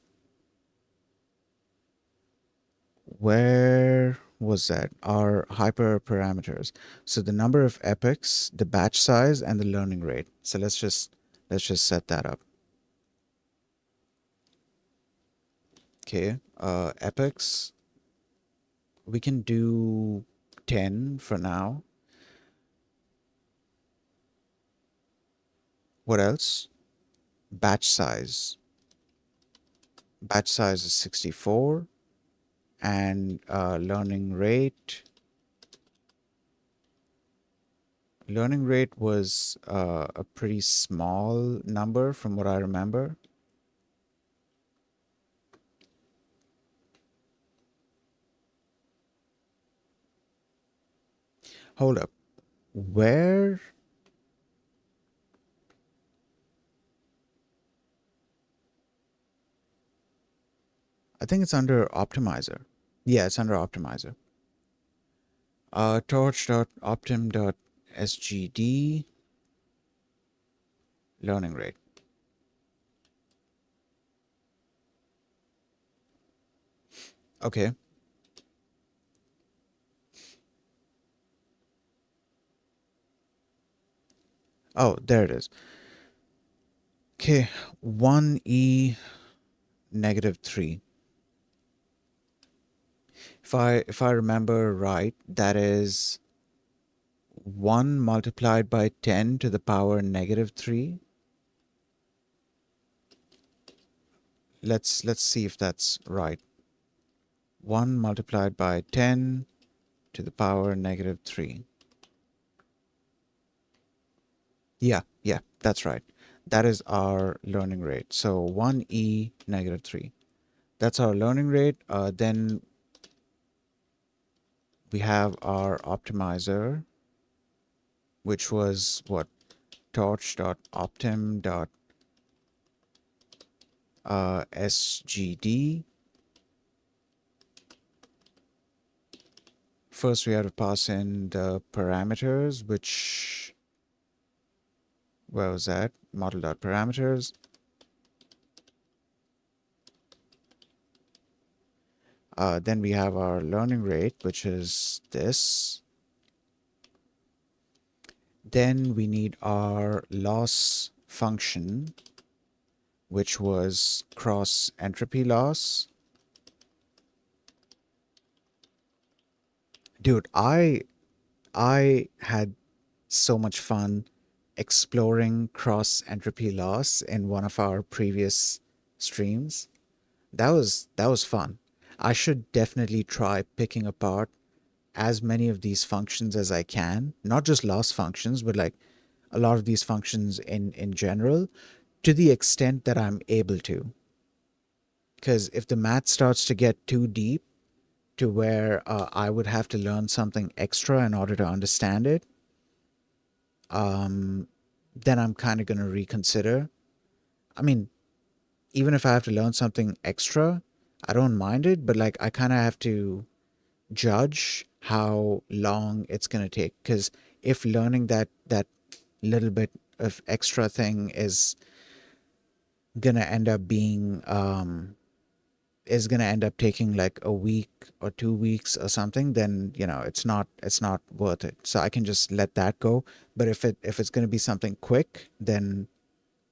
Speaker 1: was that? Are hyperparameters. So the number of epochs, the batch size, and the learning rate. So let's just set that up. Okay. Epochs. We can do 10 for now. What else? Batch size. Batch size is 64, and learning rate. Learning rate was a pretty small number from what I remember. Hold up. Where? I think it's under optimizer. Yeah, it's under optimizer. Torch.optim.sgd learning rate. Okay. Oh, there it is. Okay, 1e negative 3. If I remember right, that is 1 multiplied by 10 to the power negative 3. Let's see if that's right. 1 multiplied by 10 to the power negative 3. Yeah, that's right. That is our learning rate. So 1e negative 3. That's our learning rate. Then we have our optimizer, which was what? torch.optim.sgd. First, we have to pass in the parameters, which, where was that? Model.parameters. Then we have our learning rate, which is this. Then we need our loss function, which was cross entropy loss. Dude, I had so much fun exploring cross entropy loss in one of our previous streams. That was fun. I should definitely try picking apart as many of these functions as I can, not just loss functions, but like a lot of these functions in general, to the extent that I'm able to. Because if the math starts to get too deep to where I would have to learn something extra in order to understand it, then I'm kind of going to reconsider. I mean, even if I have to learn something extra, I don't mind it, but like I kind of have to judge how long it's going to take. Because if learning that little bit of extra thing gonna end up being is gonna end up taking like a week or 2 weeks or something, then it's not worth it. So I can just let that go. But if it's gonna be something quick, then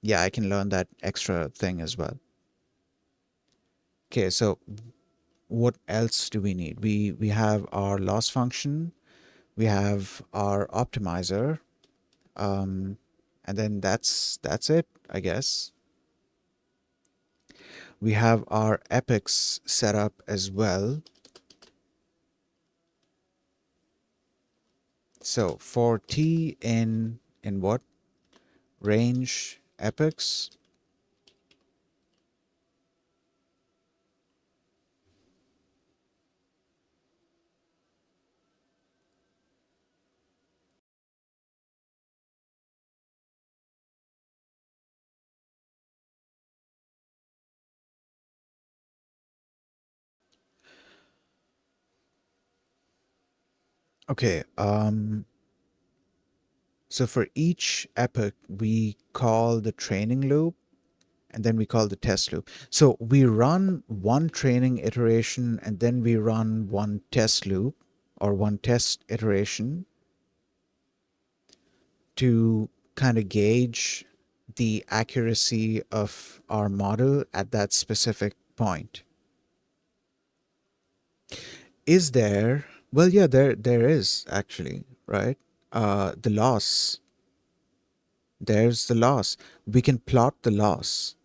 Speaker 1: yeah, I can learn that extra thing as well. Okay, so what else do we need? We have our loss function, we have our optimizer, and then that's it, I guess. We have our epics set up as well. So for t in what range epochs? Okay, so for each epoch we call the training loop, and then we call the test loop. So we run one training iteration and then we run one test loop or one test iteration to kind of gauge the accuracy of our model at that specific point. Is there? Well, yeah, there is actually, right? The loss. There's the loss. We can plot the loss.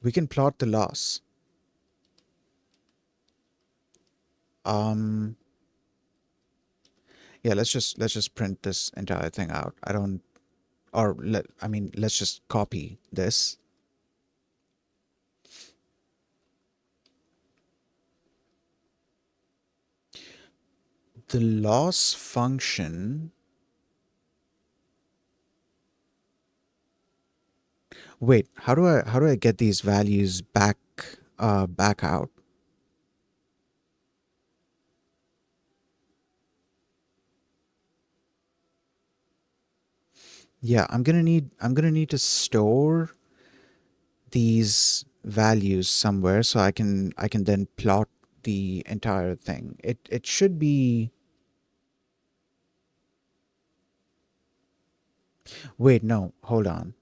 Speaker 1: We can plot the loss. Um, yeah, let's just print this entire thing out. I don't, or let I mean, let's just copy this. The loss function. Wait, how do I get these values back out? Yeah, I'm gonna need to store these values somewhere so I can then plot the entire thing. It should be. Wait, no, hold on.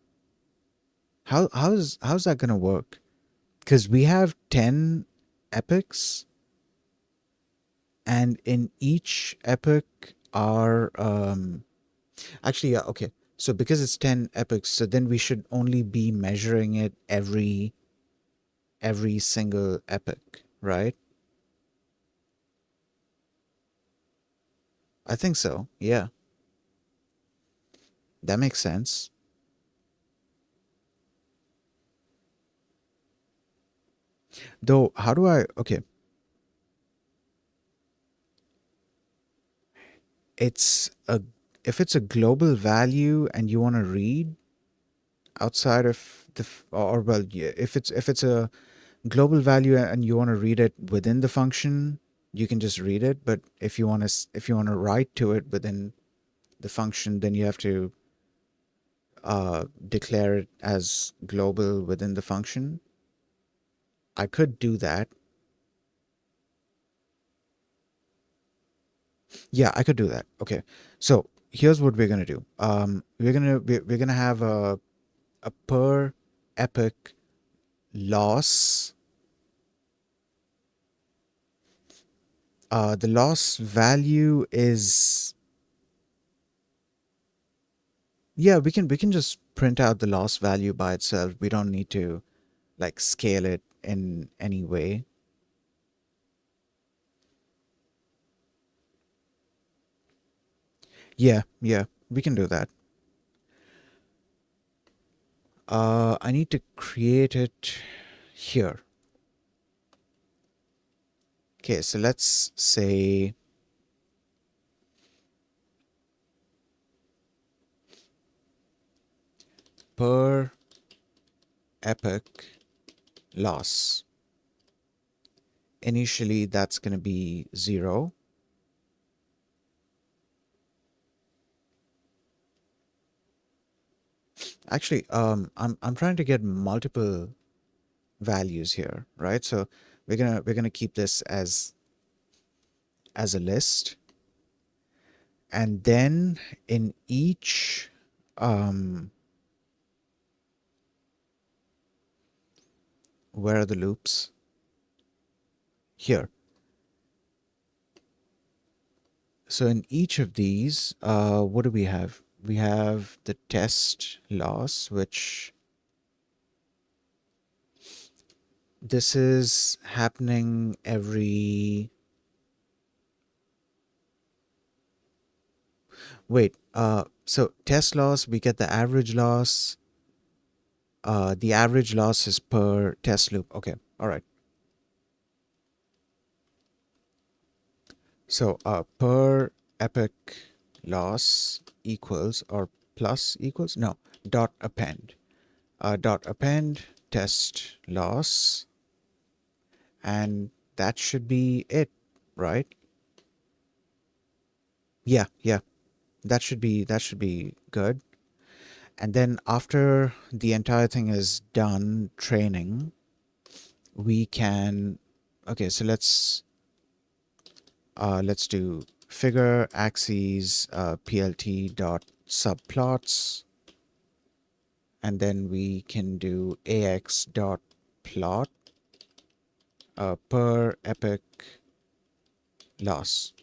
Speaker 1: How's that gonna work? Because we have 10 epochs, and in each epoch are actually, yeah, okay. So because it's 10 epochs, so then we should only be measuring it every single epoch, right? I think so. Yeah, that makes sense. Though, how do I? Okay, it's a if it's a global value and you want to read outside of or well, yeah, if it's a global value and you want to read it within the function, you can just read it. But if you want to write to it within the function, then you have to declare it as global within the function. I could do that. Yeah, I could do that. Okay. So here's what we're gonna do. We're gonna have a per epoch loss. The loss value is, yeah, we can just print out the loss value by itself. We don't need to like scale it in any way. Yeah, yeah, we can do that. I need to create it here. Okay, so let's say per epoch loss. Initially, that's going to be 0. Actually, I'm trying to get multiple values here, right? So we're gonna keep this as a list, and then in each, um, where are the loops? Here. So in each of these, what do we have? We have the test loss, which this is happening every. Wait, so test loss, we get the average loss. The average loss is per test loop. Okay, all right. So per epoch loss equals or plus equals no dot append. Dot append test loss, and that should be it, right? Yeah, yeah. That should be good. And then after the entire thing is done training, we can, okay, so let's do figure axes plt dot subplots, and then we can do ax dot plot per epoch loss.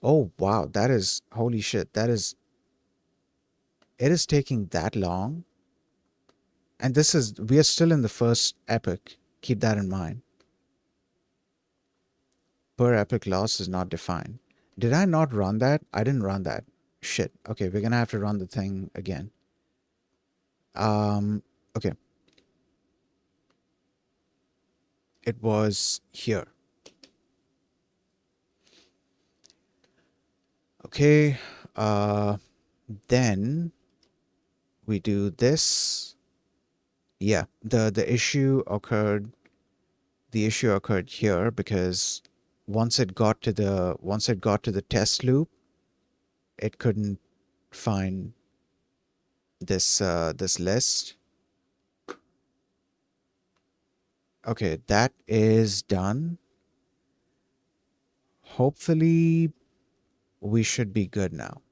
Speaker 1: Oh wow, that is holy shit. That is, it is taking that long. And this is, we are still in the first epoch. Keep that in mind. Per epoch loss is not defined. Did I not run that? I didn't run that. Shit. Okay, we're gonna have to run the thing again. Okay. It was here. Okay. Uh then we do this. Yeah, the issue occurred here because once it got to the test loop, it couldn't find this list. Okay, that is done. Hopefully we should be good now.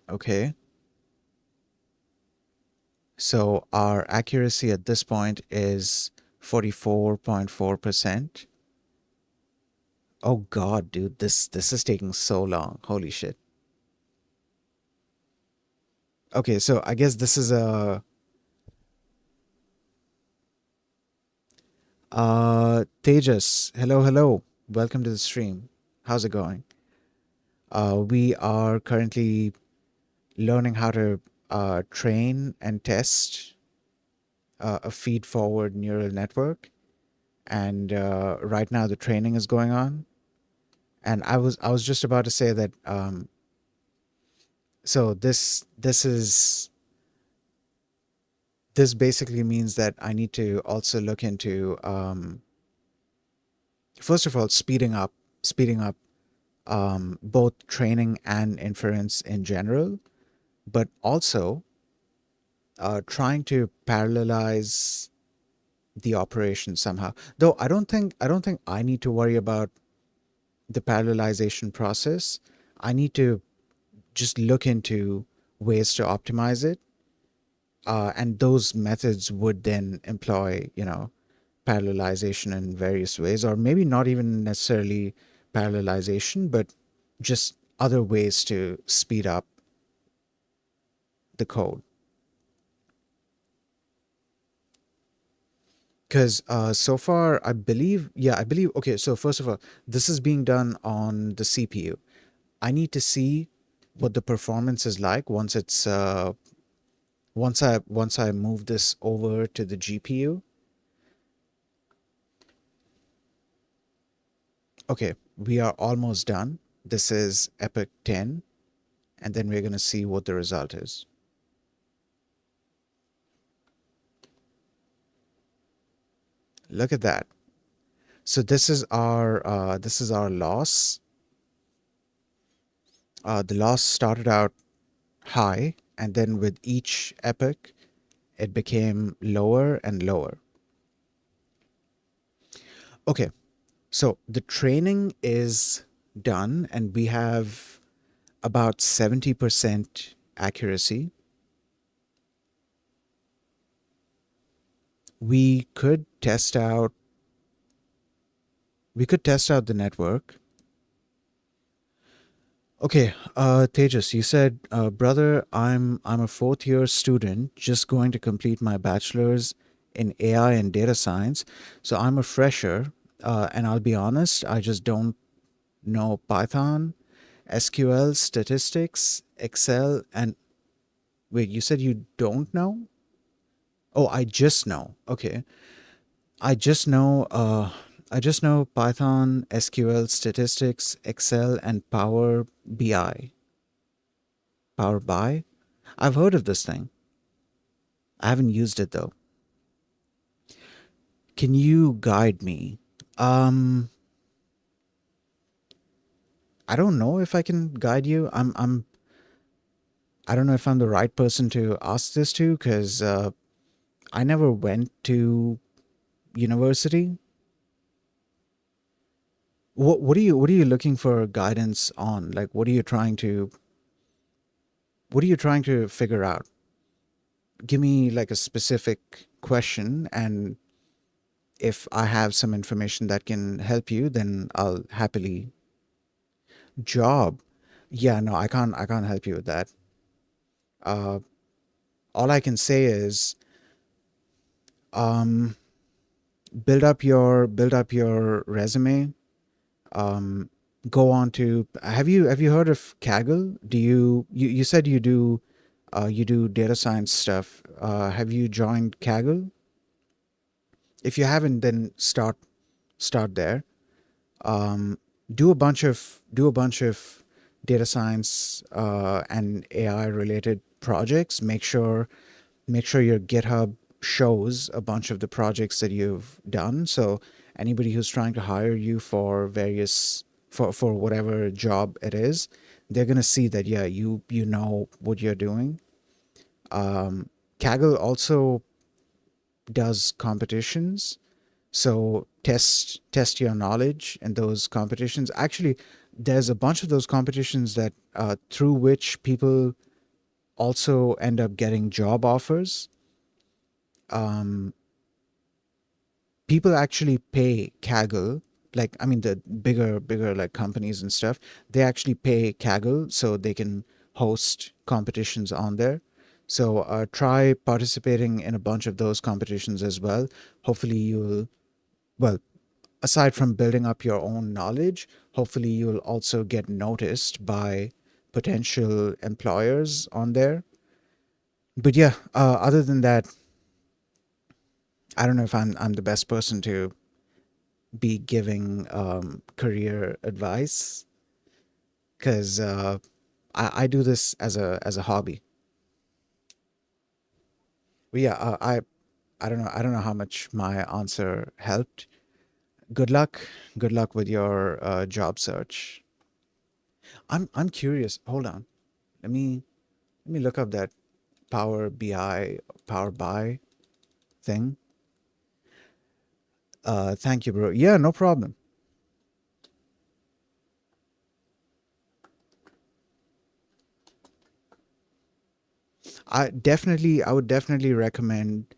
Speaker 1: Okay. So our accuracy at this point is 44.4%. Oh God, dude, this is taking so long. Holy shit. Okay, so I guess this is a Tejas. Hello, hello. Welcome to the stream. How's it going? We are currently learning how to train and test a feed forward neural network, and right now the training is going on. And I was just about to say that so this basically means that I need to also look into first of all speeding up both training and inference in general, but also trying to parallelize the operation somehow. Though I don't think I need to worry about the parallelization process. I need to just look into ways to optimize it, and those methods would then employ, parallelization in various ways, or maybe not even necessarily parallelization, but just other ways to speed up the code. Because so far, I believe, okay, so first of all, this is being done on the CPU. I need to see what the performance is like once I move this over to the GPU. Okay, we are almost done. This is Epic 10, and then we're going to see what the result is. Look at that. So this is our loss. The loss started out high, and then with each epoch, it became lower and lower. Okay, so the training is done, and we have about 70% accuracy. We could test out the network. Okay, Tejas, you said, brother, I'm a fourth year student just going to complete my bachelor's in AI and data science. So I'm a fresher, and I'll be honest, I just don't know Python, SQL, statistics, Excel, and wait, you said you don't know? Oh, I just know. Okay. I just know Python, SQL, statistics, Excel, and Power BI. Power by? I've heard of this thing. I haven't used it though. Can you guide me? Um, I don't know if I can guide you. I don't know if I'm the right person to ask this to because I never went to university. What are you looking for guidance on? Like, what are you trying to figure out? Give me like a specific question, and if I have some information that can help you, then I'll happily. Job. Yeah, no, I can't help you with that. Uh, all I can say is um, build up your resume. Um, go on to have you heard of Kaggle? You said you do data science stuff. Have you joined Kaggle? If you haven't, then start there. Um, do a bunch of data science and AI related projects. Make sure your GitHub shows a bunch of the projects that you've done. So anybody who's trying to hire you for for whatever job it is, they're gonna see that yeah, you know what you're doing. Um, Kaggle also does competitions, so test your knowledge in those competitions. Actually, there's a bunch of those competitions that through which people also end up getting job offers. Um, People actually pay Kaggle, like I mean the bigger like companies and stuff, they actually pay Kaggle so they can host competitions on there. So try participating in a bunch of those competitions as well. Hopefully you'll, well, aside from building up your own knowledge, hopefully you'll also get noticed by potential employers on there. But yeah, other than that, I don't know if I'm the best person to be giving career advice because I do this as a hobby. But yeah, I don't know how much my answer helped. Good luck. Good luck with your job search. I'm curious. Hold on. Let me look up that Power BI Power BI thing. Thank you, bro. Yeah, no problem. I would definitely recommend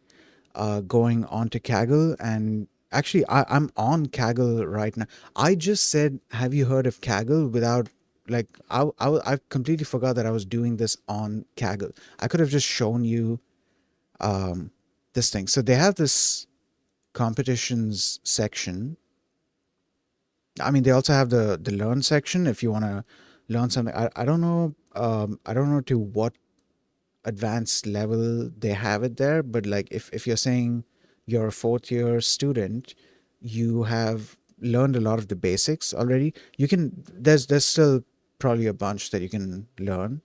Speaker 1: going on to Kaggle. And actually, I'm on Kaggle right now. I just said, have you heard of Kaggle without, like, I completely forgot that I was doing this on Kaggle. I could have just shown you um, this thing. So they have this competitions section. I mean, they also have the learn section if you want to learn something. I don't know to what advanced level they have it there, but like if you're saying you're a fourth year student, you have learned a lot of the basics already. You can there's still probably a bunch that you can learn.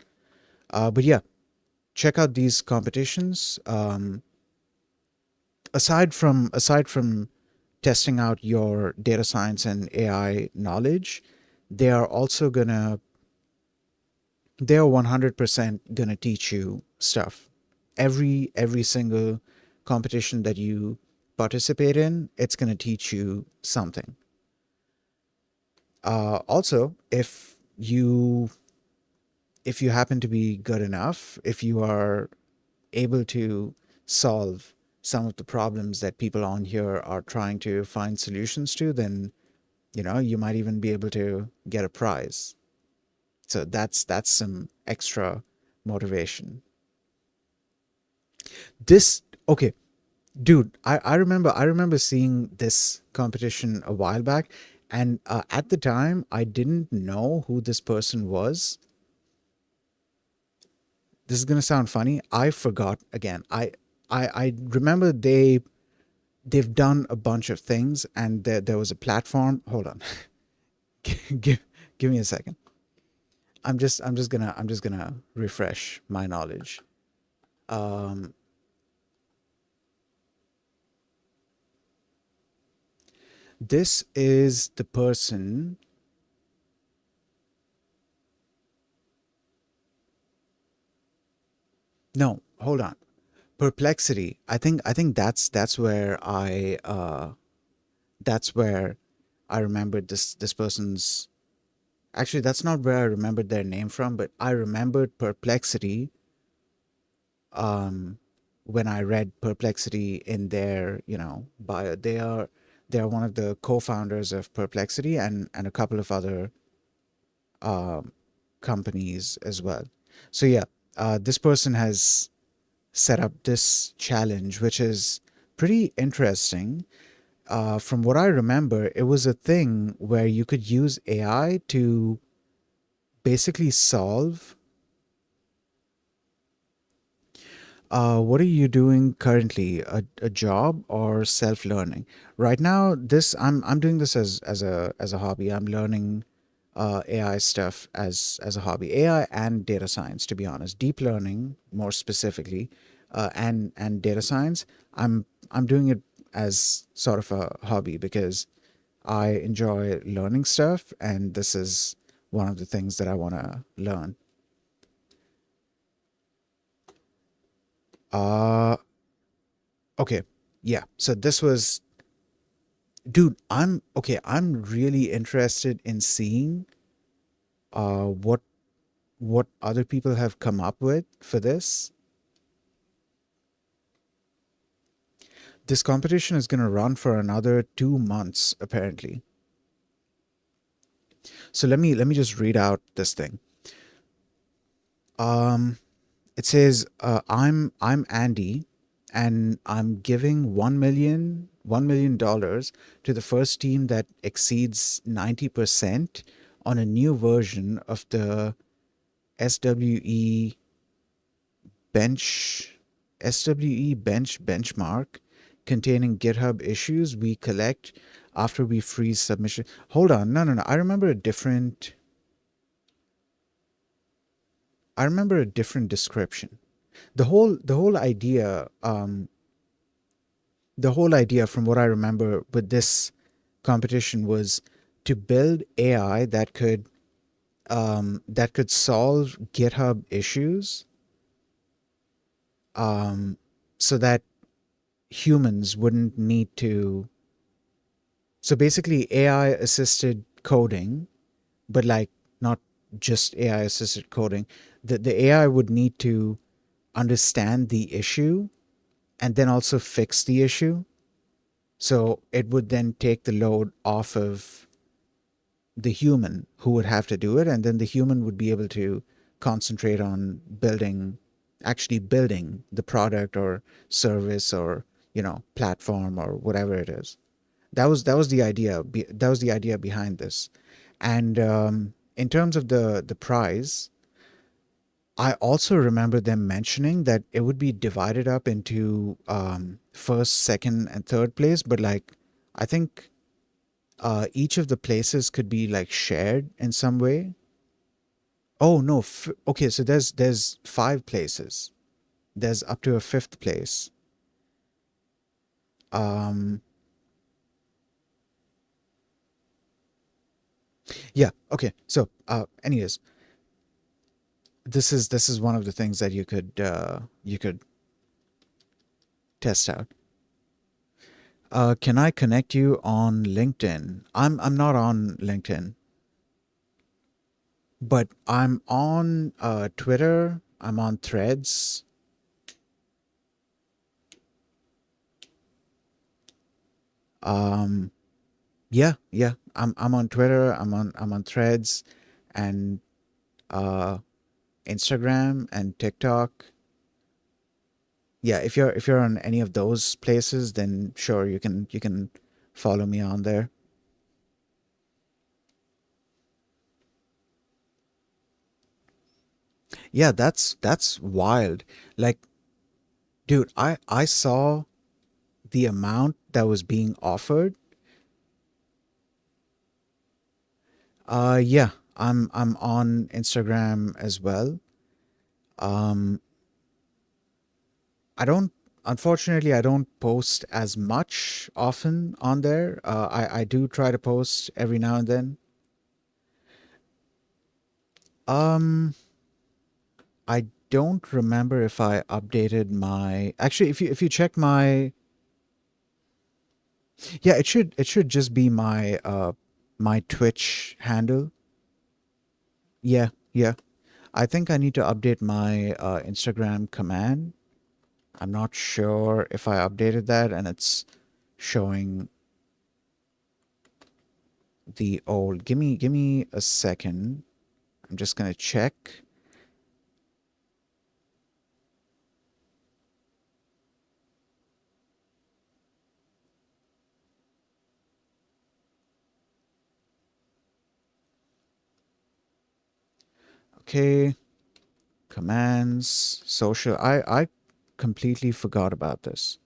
Speaker 1: But yeah, check out these competitions. Aside from testing out your data science and AI knowledge, they are also gonna they're 100% gonna teach you stuff. Every single competition that you participate in, it's gonna teach you something. Also, if you happen to be good enough, if you are able to solve some of the problems that people on here are trying to find solutions to, then you know you might even be able to get a prize. So that's some extra motivation. This okay, dude. I remember seeing this competition a while back, and at the time I didn't know who this person was. This is gonna sound funny. I forgot again. I remember they've done a bunch of things, and there was a platform. Hold on, give give me a second. I'm just gonna refresh my knowledge. Um, this is the person. No, hold on. Perplexity. I think that's where I remembered this person's. Actually, that's not where I remembered their name from, but I remembered Perplexity um, when I read Perplexity in their, bio. They are one of the co-founders of Perplexity and a couple of other um, companies as well. So yeah, this person has set up this challenge, which is pretty interesting. From what I remember, it was a thing where you could use AI to basically solve. What are you doing currently? A job or self-learning? Right now, this I'm doing this as a hobby. I'm learning AI stuff as a hobby, AI and data science. To be honest, deep learning more specifically, and data science. I'm doing it as sort of a hobby because I enjoy learning stuff, and this is one of the things that I want to learn. Uh, okay, yeah. So this was dude, I'm okay. I'm really interested in seeing what other people have come up with for this. This competition is going to run for another 2 months, apparently. So let me just read out this thing. Um, it says, I'm Andy, and I'm giving $1 million to the first team that exceeds 90% on a new version of the SWE bench SWE benchmark containing GitHub issues we collect after we freeze submission. Hold on, no, no, no. I remember a different description. The whole idea from what I remember with this competition was to build AI that could solve GitHub issues, um, so that humans wouldn't need to. So basically, AI assisted coding, but like not just AI assisted coding. The AI would need to understand the issue and then also fix the issue. So it would then take the load off of the human who would have to do it. And then the human would be able to concentrate on actually building the product or service or, platform or whatever it is. That was the idea. That was the idea behind this. And in terms of the prize, I also remember them mentioning that it would be divided up into first, second, and third place. But like, I think each of the places could be like shared in some way. Oh no! Okay, so there's five places. There's up to a fifth place. Um, yeah. Okay. So, anyways, this is one of the things that you could test out. Can I connect you on LinkedIn? I'm not on LinkedIn, but I'm on Twitter. I'm on Threads. Um, yeah, yeah. I'm on Twitter. I'm on Threads, and uh, Instagram and TikTok. Yeah, if you're on any of those places, then sure you can follow me on there. Yeah, that's wild. Like, dude, I saw the amount that was being offered. Yeah. I'm on Instagram as well. Um, I don't, unfortunately, I don't post as much often on there. I do try to post every now and then. Um, I don't remember if I updated my. Actually, if you check my, yeah, it should just be my my Twitch handle. Yeah, yeah. I think I need to update my Instagram command. I'm not sure if I updated that and it's showing the old. Give me a second. I'm just gonna check. Okay, commands, social. I completely forgot about this.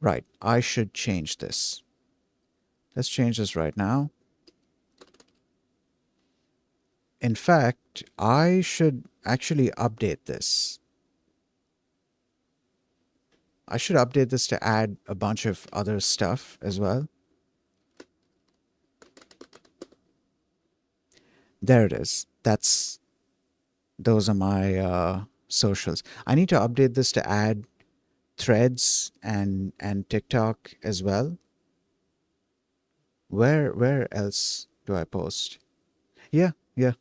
Speaker 1: Right, I should change this. Let's change this right now. In fact, I should actually update this. I should update this to add a bunch of other stuff as well. There it is. Those are my socials. I need to update this to add threads and TikTok as well. Where else do I post? Yeah, yeah.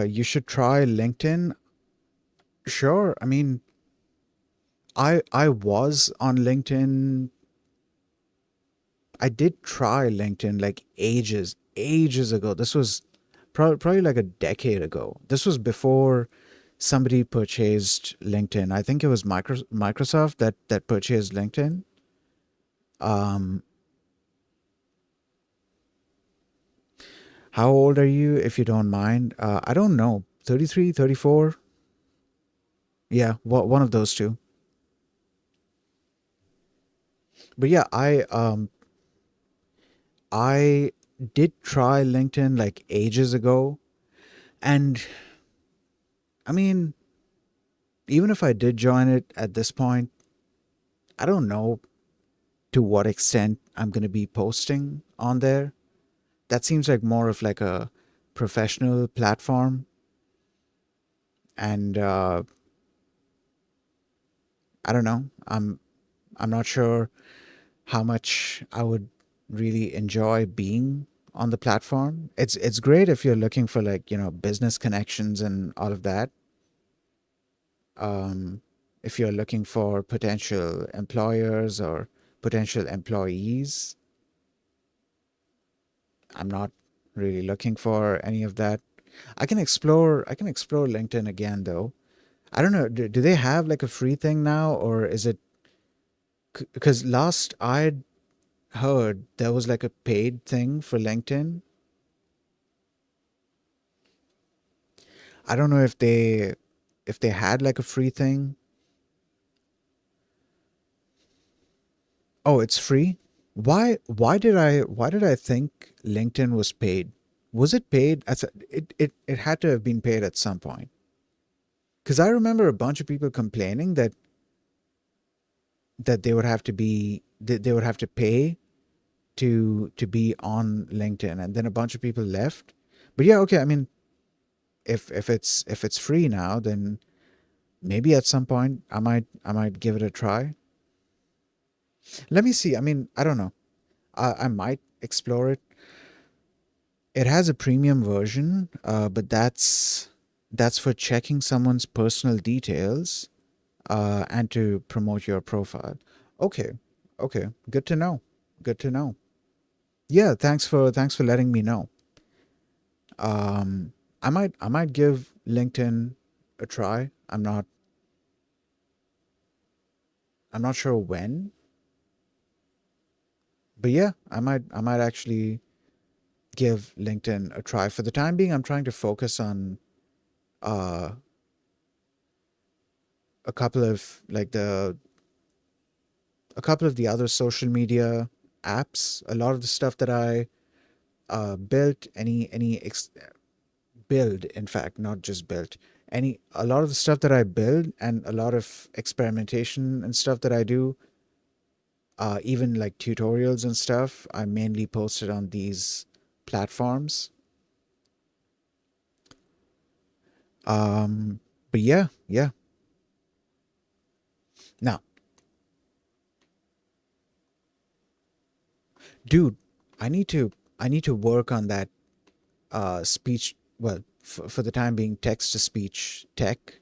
Speaker 1: You should try LinkedIn. Sure. I mean, I was on LinkedIn. I did try LinkedIn like ages ago. This was probably like a decade ago. This was before somebody purchased LinkedIn. I think it was Microsoft that purchased LinkedIn. Um, how old are you, if you don't mind? I don't know. 33, 34. Yeah, one of those two. But yeah, I did try LinkedIn like ages ago, and I mean, even if I did join it at this point, I don't know to what extent I'm going to be posting on there. That seems like more of like a professional platform, and I don't know. I'm not sure how much I would really enjoy being on the platform. It's great if you're looking for like, business connections and all of that. If you're looking for potential employers or potential employees, I'm not really looking for any of that. I can explore LinkedIn again though. I don't know, do they have like a free thing now, or is it because last I'd heard there was like a paid thing for LinkedIn. I don't know if they had like a free thing. Oh, it's free? Why did I think LinkedIn was paid? Was it paid? It had to have been paid at some point. Because I remember a bunch of people complaining that they would have to pay to be on LinkedIn, and then a bunch of people left. But yeah, okay. I mean, if it's free now, then maybe at some point I might give it a try. Let me see. I mean, I don't know. I might explore it. It has a premium version, but that's for checking someone's personal details and to promote your profile. Okay, okay, good to know. Good to know. Yeah, thanks for letting me know. Um, I might give LinkedIn a try. I'm not. I'm not sure when, but yeah, I might actually give LinkedIn a try. For the time being, I'm trying to focus on uh, a couple of a couple of the other social media apps. A lot of the stuff that I built, build, in fact, not just built. A lot of the stuff that I build and a lot of experimentation and stuff that I do, even like tutorials and stuff, I mainly posted on these platforms. Um, but yeah, yeah. Now, dude, I need to I need to work on that speech. Well, for the time being, text to speech tech.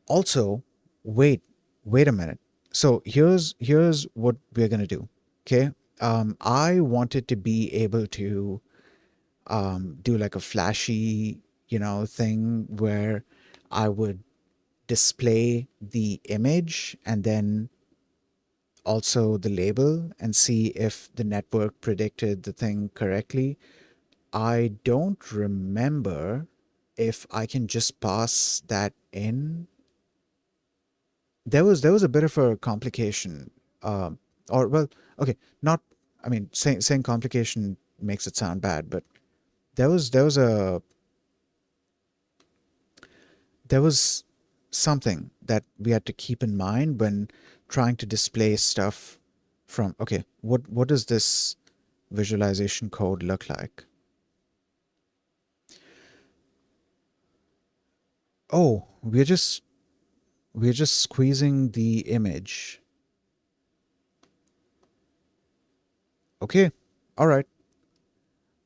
Speaker 1: Also, wait, wait a minute. So here's what we're gonna do. Okay. I wanted to be able to do like a flashy, thing where I would display the image and then also the label and see if the network predicted the thing correctly. I don't remember if I can just pass that in. There was a bit of a complication, or well, okay, not. I mean, saying complication makes it sound bad, but there was there was something that we had to keep in mind when trying to display stuff from. Okay, what does this visualization code look like? Oh, we're just squeezing the image. Okay, all right.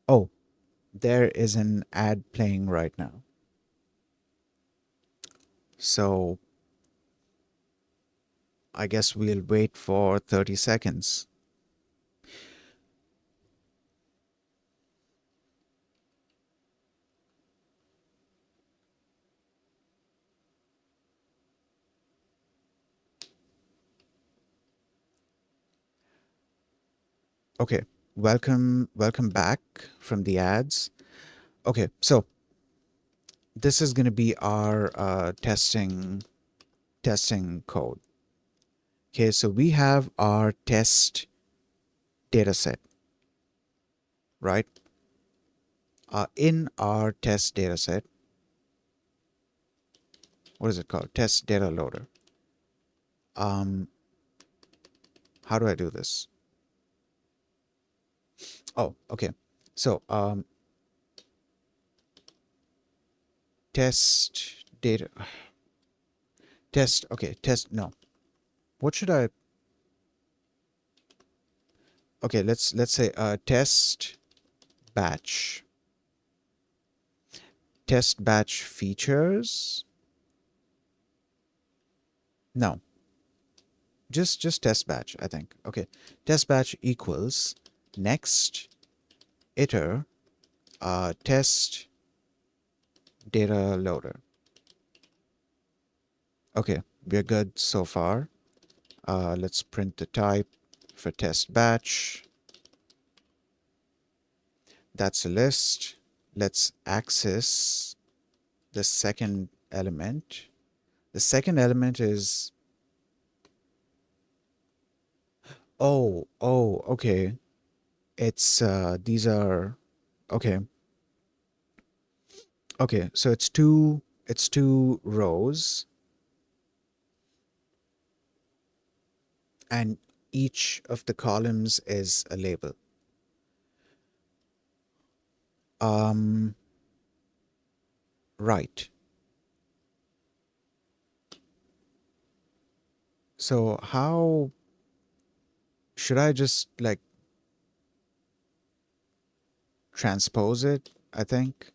Speaker 1: Oh, there is an ad playing right now. So I guess we'll wait for 30 seconds. Okay, welcome back from the ads. Okay, so this is going to be our testing code. Okay, so we have our test data set, right? In our test data set, what is it called? Test data loader. Um, how do I do this? Oh, okay. So test data test. Okay, test. No, what should I? Okay, let's say batch test batch features. No, just test batch, I think. Okay, test batch equals next iter test data loader. Okay, we're good so far. Let's print the type for test batch. That's a list. Let's access the second element. The second element is, oh, okay. It's these are okay. Okay, so it's two rows, and each of the columns is a label. Um, right. So how should I just like transpose it? I think.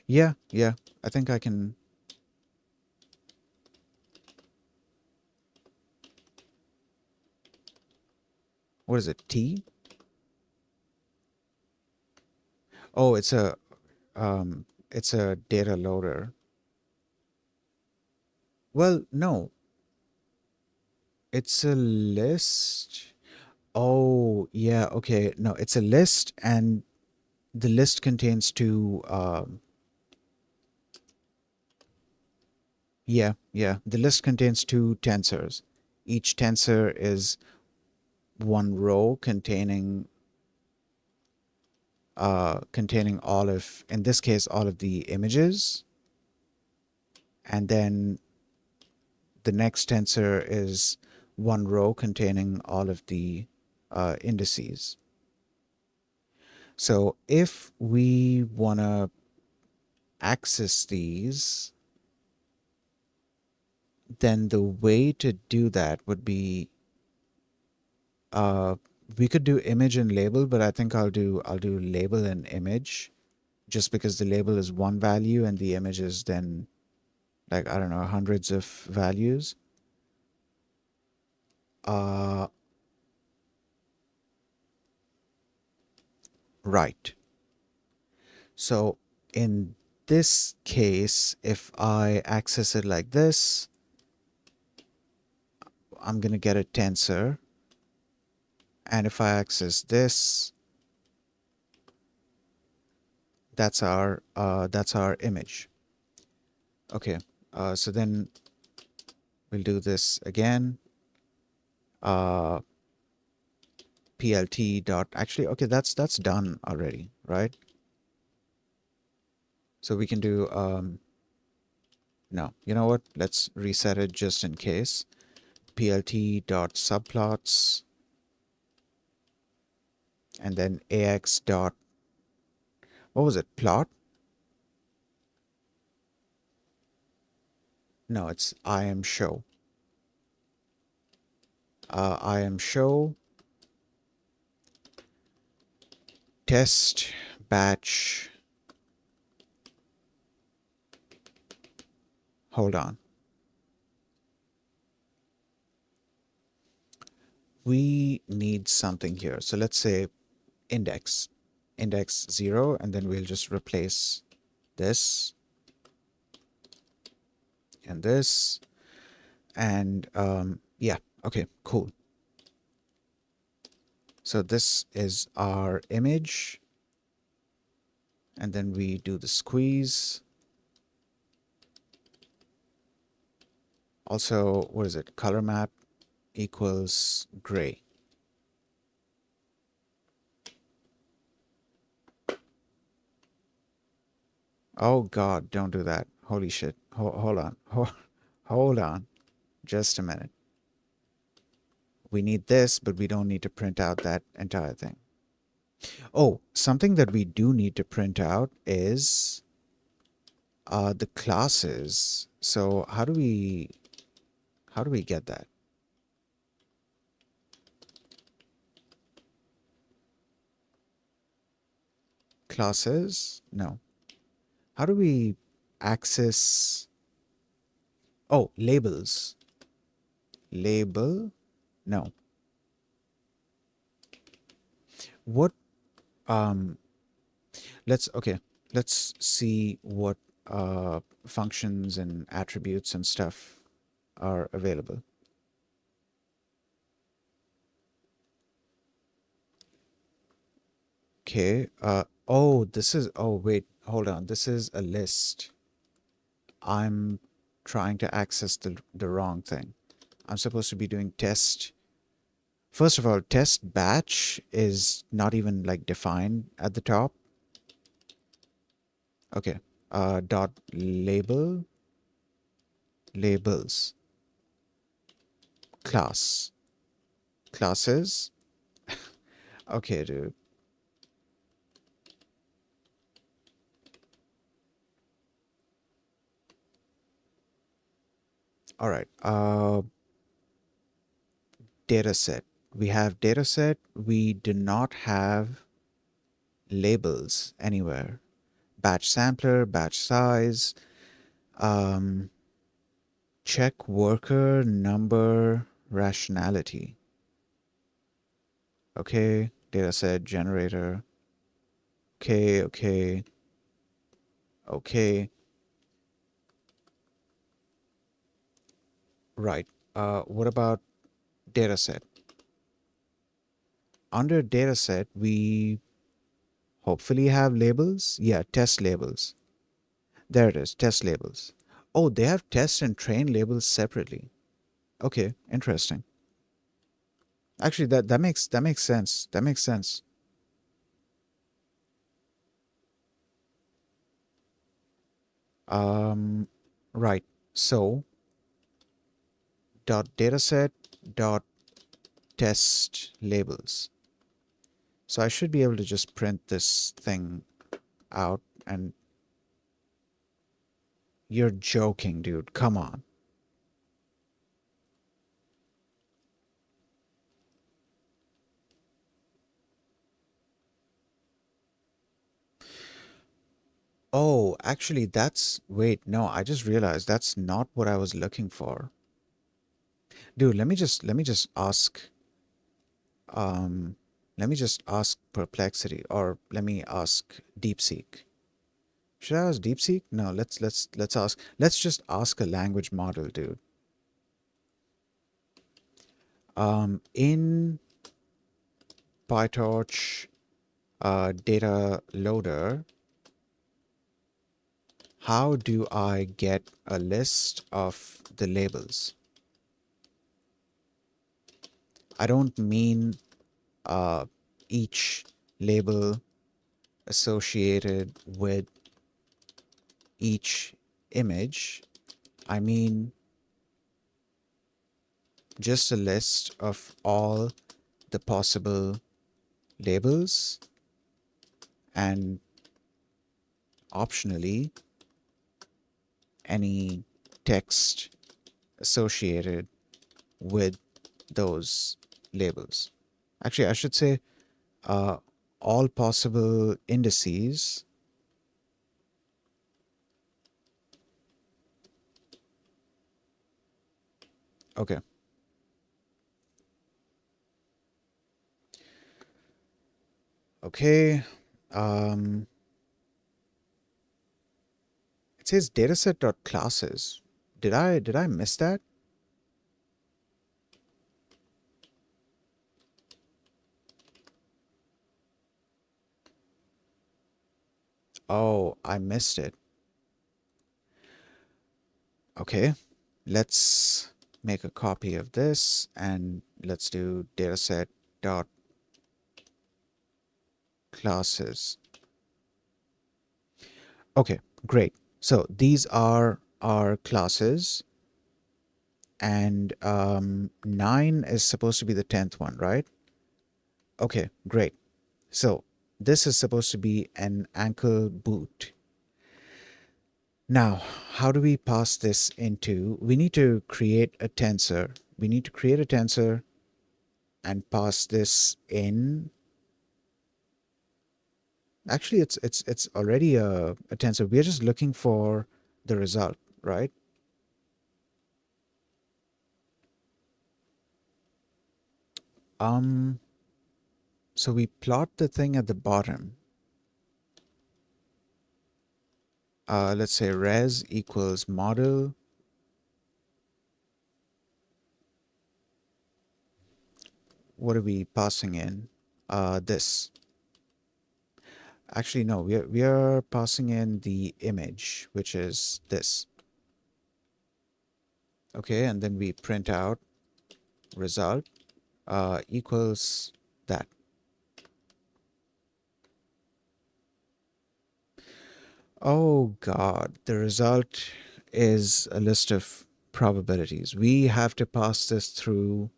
Speaker 1: Yeah, yeah. I think I can. What is it? T? Oh, it's a data loader. Well, no, it's a list. Oh, yeah, okay. No, it's a list, and the list contains two. Yeah, yeah. The list contains two tensors. Each tensor is one row containing all of, in this case, all of the images, and then the next tensor is one row containing all of the indices. So if we want to access these, then the way to do that would be uh, we could do image and label, but I think I'll do label and image, just because the label is one value and the image is then, like, I don't know, hundreds of values. Uh, right. So in this case, if I access it like this, I'm going to get a tensor. And if I access this, that's our image. Okay. So then we'll do this again. Uh, plt dot, actually, okay, that's done already, right? So we can do no, you know what? Let's reset it just in case. plt dot subplots, and then ax dot, what was it? Plot? No, it's im show. Im show test batch. Hold on. We need something here. So let's say index 0, and then we'll just replace this and this. And yeah, okay, cool. So this is our image, and then we do the squeeze. Also, what is it? Color map equals gray. Oh God, don't do that. Holy shit. Hold on. Hold on. Just a minute. We need this, but we don't need to print out that entire thing. Oh, something that we do need to print out is the classes. So how do we get that? Classes? No. How do we access? Oh, labels. Label? No. What um let's see what functions and attributes and stuff are available. Okay. Oh, wait, hold on. This is a list. I'm trying to access the wrong thing. I'm supposed to be doing test. First of all, test batch is not even like defined at the top. Okay. Dot label, labels, class, classes. Okay, dude. All right. Data set. We have data set. We do not have labels anywhere. Batch sampler, batch size, um, check worker number rationality. Okay, dataset generator. Okay, okay, okay. Right. What about dataset? Under dataset, we hopefully have labels. Yeah, test labels. There it is, test labels. Oh, they have test and train labels separately. Okay, interesting. Actually, that makes sense. That makes sense. Um, right. So dot dataset dot test labels. So I should be able to just print this thing out. And you're joking, dude. Come on. Oh, actually, that's wait. No, I just realized that's not what I was looking for, dude. Let me just ask. Um, let me just ask Perplexity, or let me ask DeepSeek. Should I ask DeepSeek? No, let's ask. Let's just ask a language model, dude. In PyTorch data loader, how do I get a list of the labels? I don't mean uh, each label associated with each image. I mean just a list of all the possible labels and optionally any text associated with those labels. Actually, I should say uh, all possible indices. Okay. Okay. Um, it says dataset.classes. Did I miss that? Oh, I missed it. Okay. Let's make a copy of this and let's do dataset.classes. Okay, great. So these are our classes, and 9 is supposed to be the 10th one, right? Okay, great. So this is supposed to be an ankle boot. Now, how do we pass this into? We need to create a tensor. We need to create a tensor and pass this in. Actually, it's already a tensor. We're just looking for the result, right? Um, so we plot the thing at the bottom. Let's say res equals model. What are we passing in? This. Actually, no, we are passing in the image, which is this. Okay, and then we print out result equals that. Oh God, the result is a list of probabilities. We have to pass this through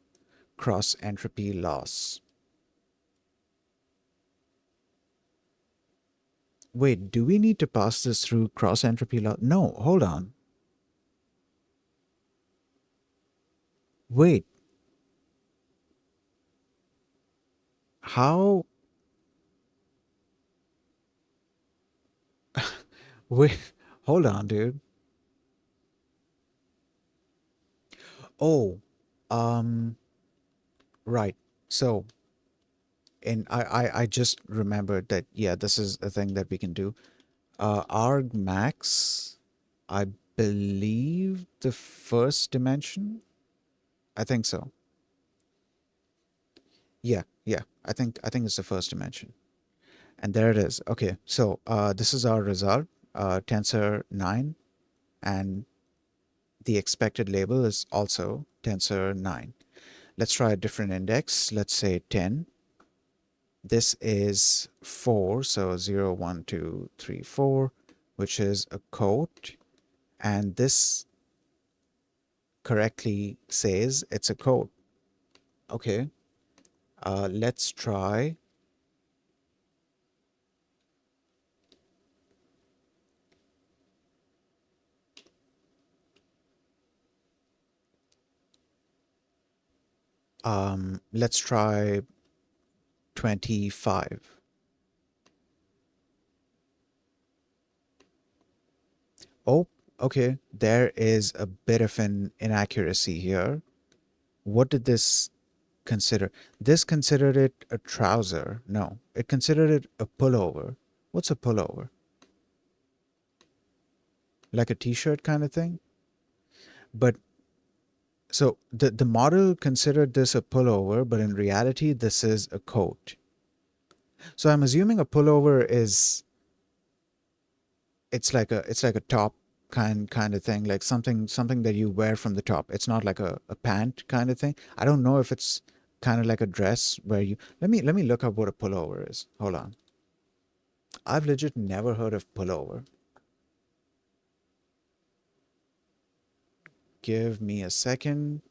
Speaker 1: cross entropy loss. Wait, do we need to pass this through cross entropy loss? No, hold on. Wait, how? Wait, hold on, dude. Oh, um, right. So, I just remembered that, yeah, this is a thing that we can do. Argmax, I believe the first dimension. I think so. Yeah, yeah. I think it's the first dimension. And there it is. Okay, so this is our result, tensor 9, and the expected label is also tensor 9. Let's try a different index. Let's say 10. This is 4, so 0, 1, 2, 3, 4, which is a code. And this correctly says it's a code. Okay, let's try. Let's try 25. Oh, okay. There is a bit of an inaccuracy here. What did this consider? This considered it a trouser. No, it considered it a pullover. What's a pullover? Like a t-shirt kind of thing? But so the model considered this a pullover, but in reality, this is a coat. So I'm assuming a pullover is it's like a top kind of thing, like something that you wear from the top. It's not like a pant kind of thing. I don't know if it's kind of like a dress where you let me look up what a pullover is. Hold on. I've legit never heard of pullover. Give me a second.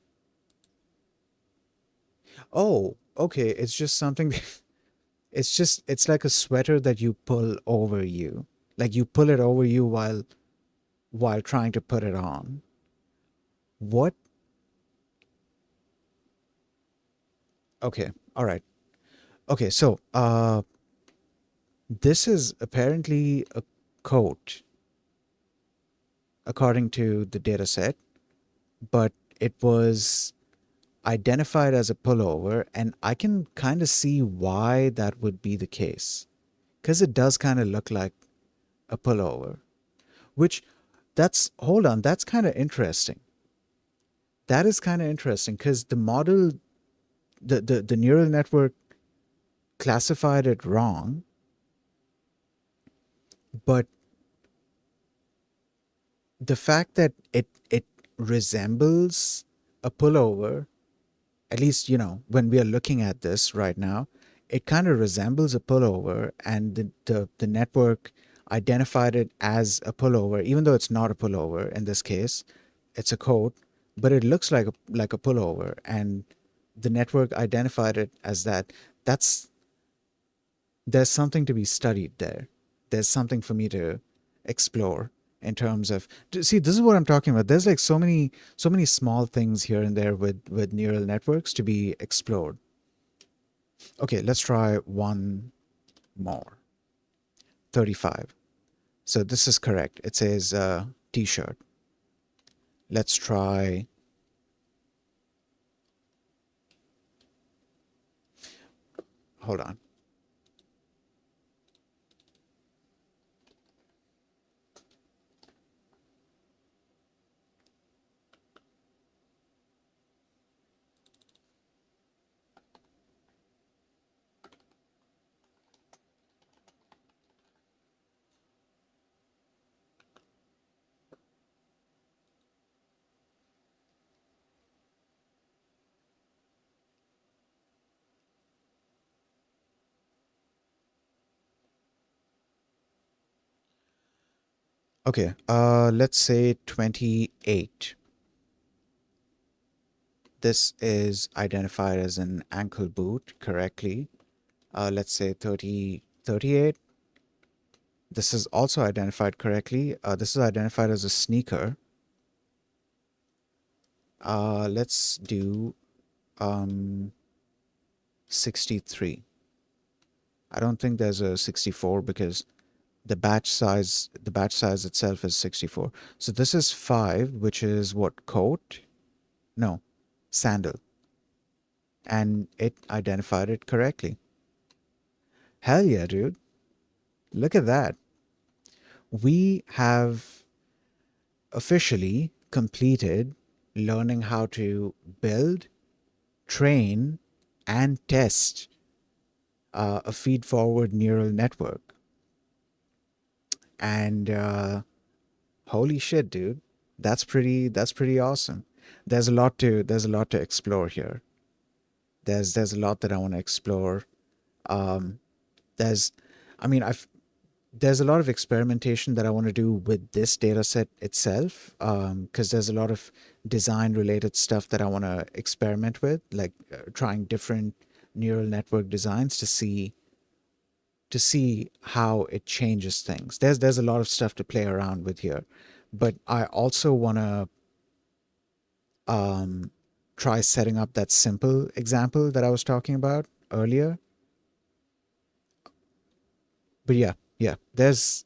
Speaker 1: Oh, okay. It's just something it's like a sweater that you pull over you. Like you pull it over you while trying to put it on. What? Okay. All right. Okay, so this is apparently a coat according to the data set, but it was identified as a pullover, and I can kind of see why that would be the case. Because it does kind of look like a pullover, which hold on, that's kind of interesting. That is kind of interesting because the model, the neural network classified it wrong, but the fact that it resembles a pullover, at least when we are looking at this right now, it kind of resembles a pullover, and the network identified it as a pullover, even though it's not a pullover in this case. It's a coat, but it looks like a pullover, and the network identified it as that. That's There's something to be studied there. There's something for me to explore in terms of, see, this is what I'm talking about. There's like so many small things here and there with neural networks to be explored. Okay, let's try one more. 35. So this is correct. It says t-shirt. Let's try. Hold on. Okay, let's say 28. This is identified as an ankle boot correctly. Let's say 38. This is also identified correctly. This is identified as a sneaker. Let's do 63. I don't think there's a 64 because the batch size itself is 64. So this is 5, which is what, coat? No, sandal. And it identified it correctly. Hell yeah, dude. Look at that. We have officially completed learning how to build, train, and test a feed forward neural network. And holy shit, dude, that's pretty awesome. There's a lot to explore here. There's a lot that I want to explore. Um, there's, I mean, I've there's a lot of experimentation that I want to do with this data set itself, because there's a lot of design related stuff that I want to experiment with, like trying different neural network designs to see how it changes things. There's a lot of stuff to play around with here, but I also want to um, try setting up that simple example that I was talking about earlier. But yeah, yeah, there's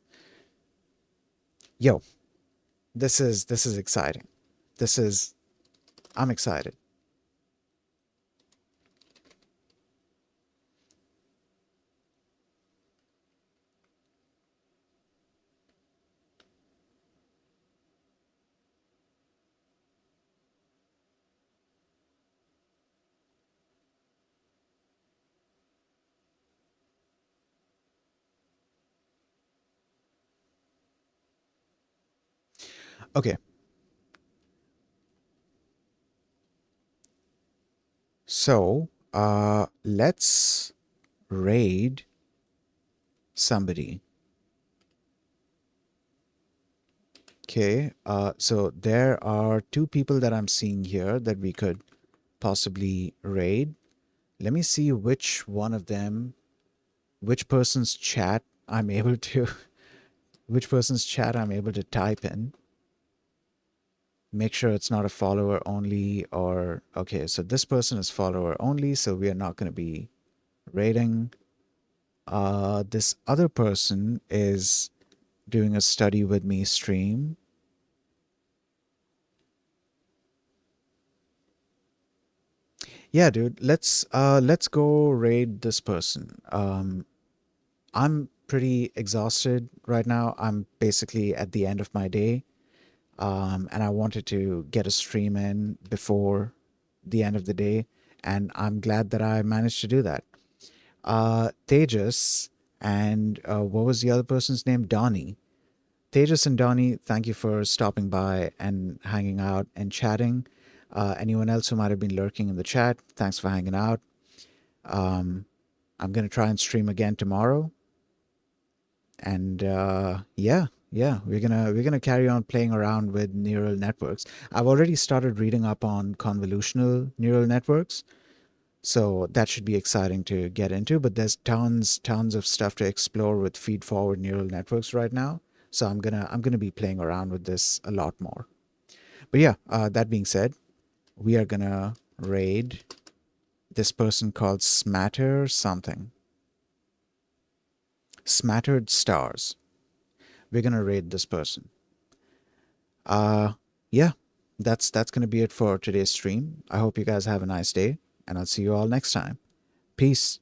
Speaker 1: yo, this is exciting. This is I'm excited. Okay, so let's raid somebody. Okay, so there are two people that I'm seeing here that we could possibly raid. Let me see which one of them, which person's chat I'm able to, which person's chat I'm able to type in. Make sure it's not a follower only or, okay, so this person is follower only, so we are not going to be raiding. This other person is doing a study with me stream. Yeah, dude, let's go raid this person. I'm pretty exhausted right now. I'm basically at the end of my day. And I wanted to get a stream in before the end of the day, and I'm glad that I managed to do that. Tejas and what was the other person's name? Donnie. Tejas and Donnie, thank you for stopping by and hanging out and chatting. Anyone else who might have been lurking in the chat, thanks for hanging out. Um, I'm gonna try and stream again tomorrow, and yeah, we're gonna carry on playing around with neural networks. I've already started reading up on convolutional neural networks, so that should be exciting to get into. But there's tons of stuff to explore with feed forward neural networks right now. So I'm gonna be playing around with this a lot more. But yeah, that being said, we are gonna raid this person called Smatter something. Smattered Stars. We're gonna raid this person. Uh, yeah, that's gonna be it for today's stream. I hope you guys have a nice day, and I'll see you all next time. Peace.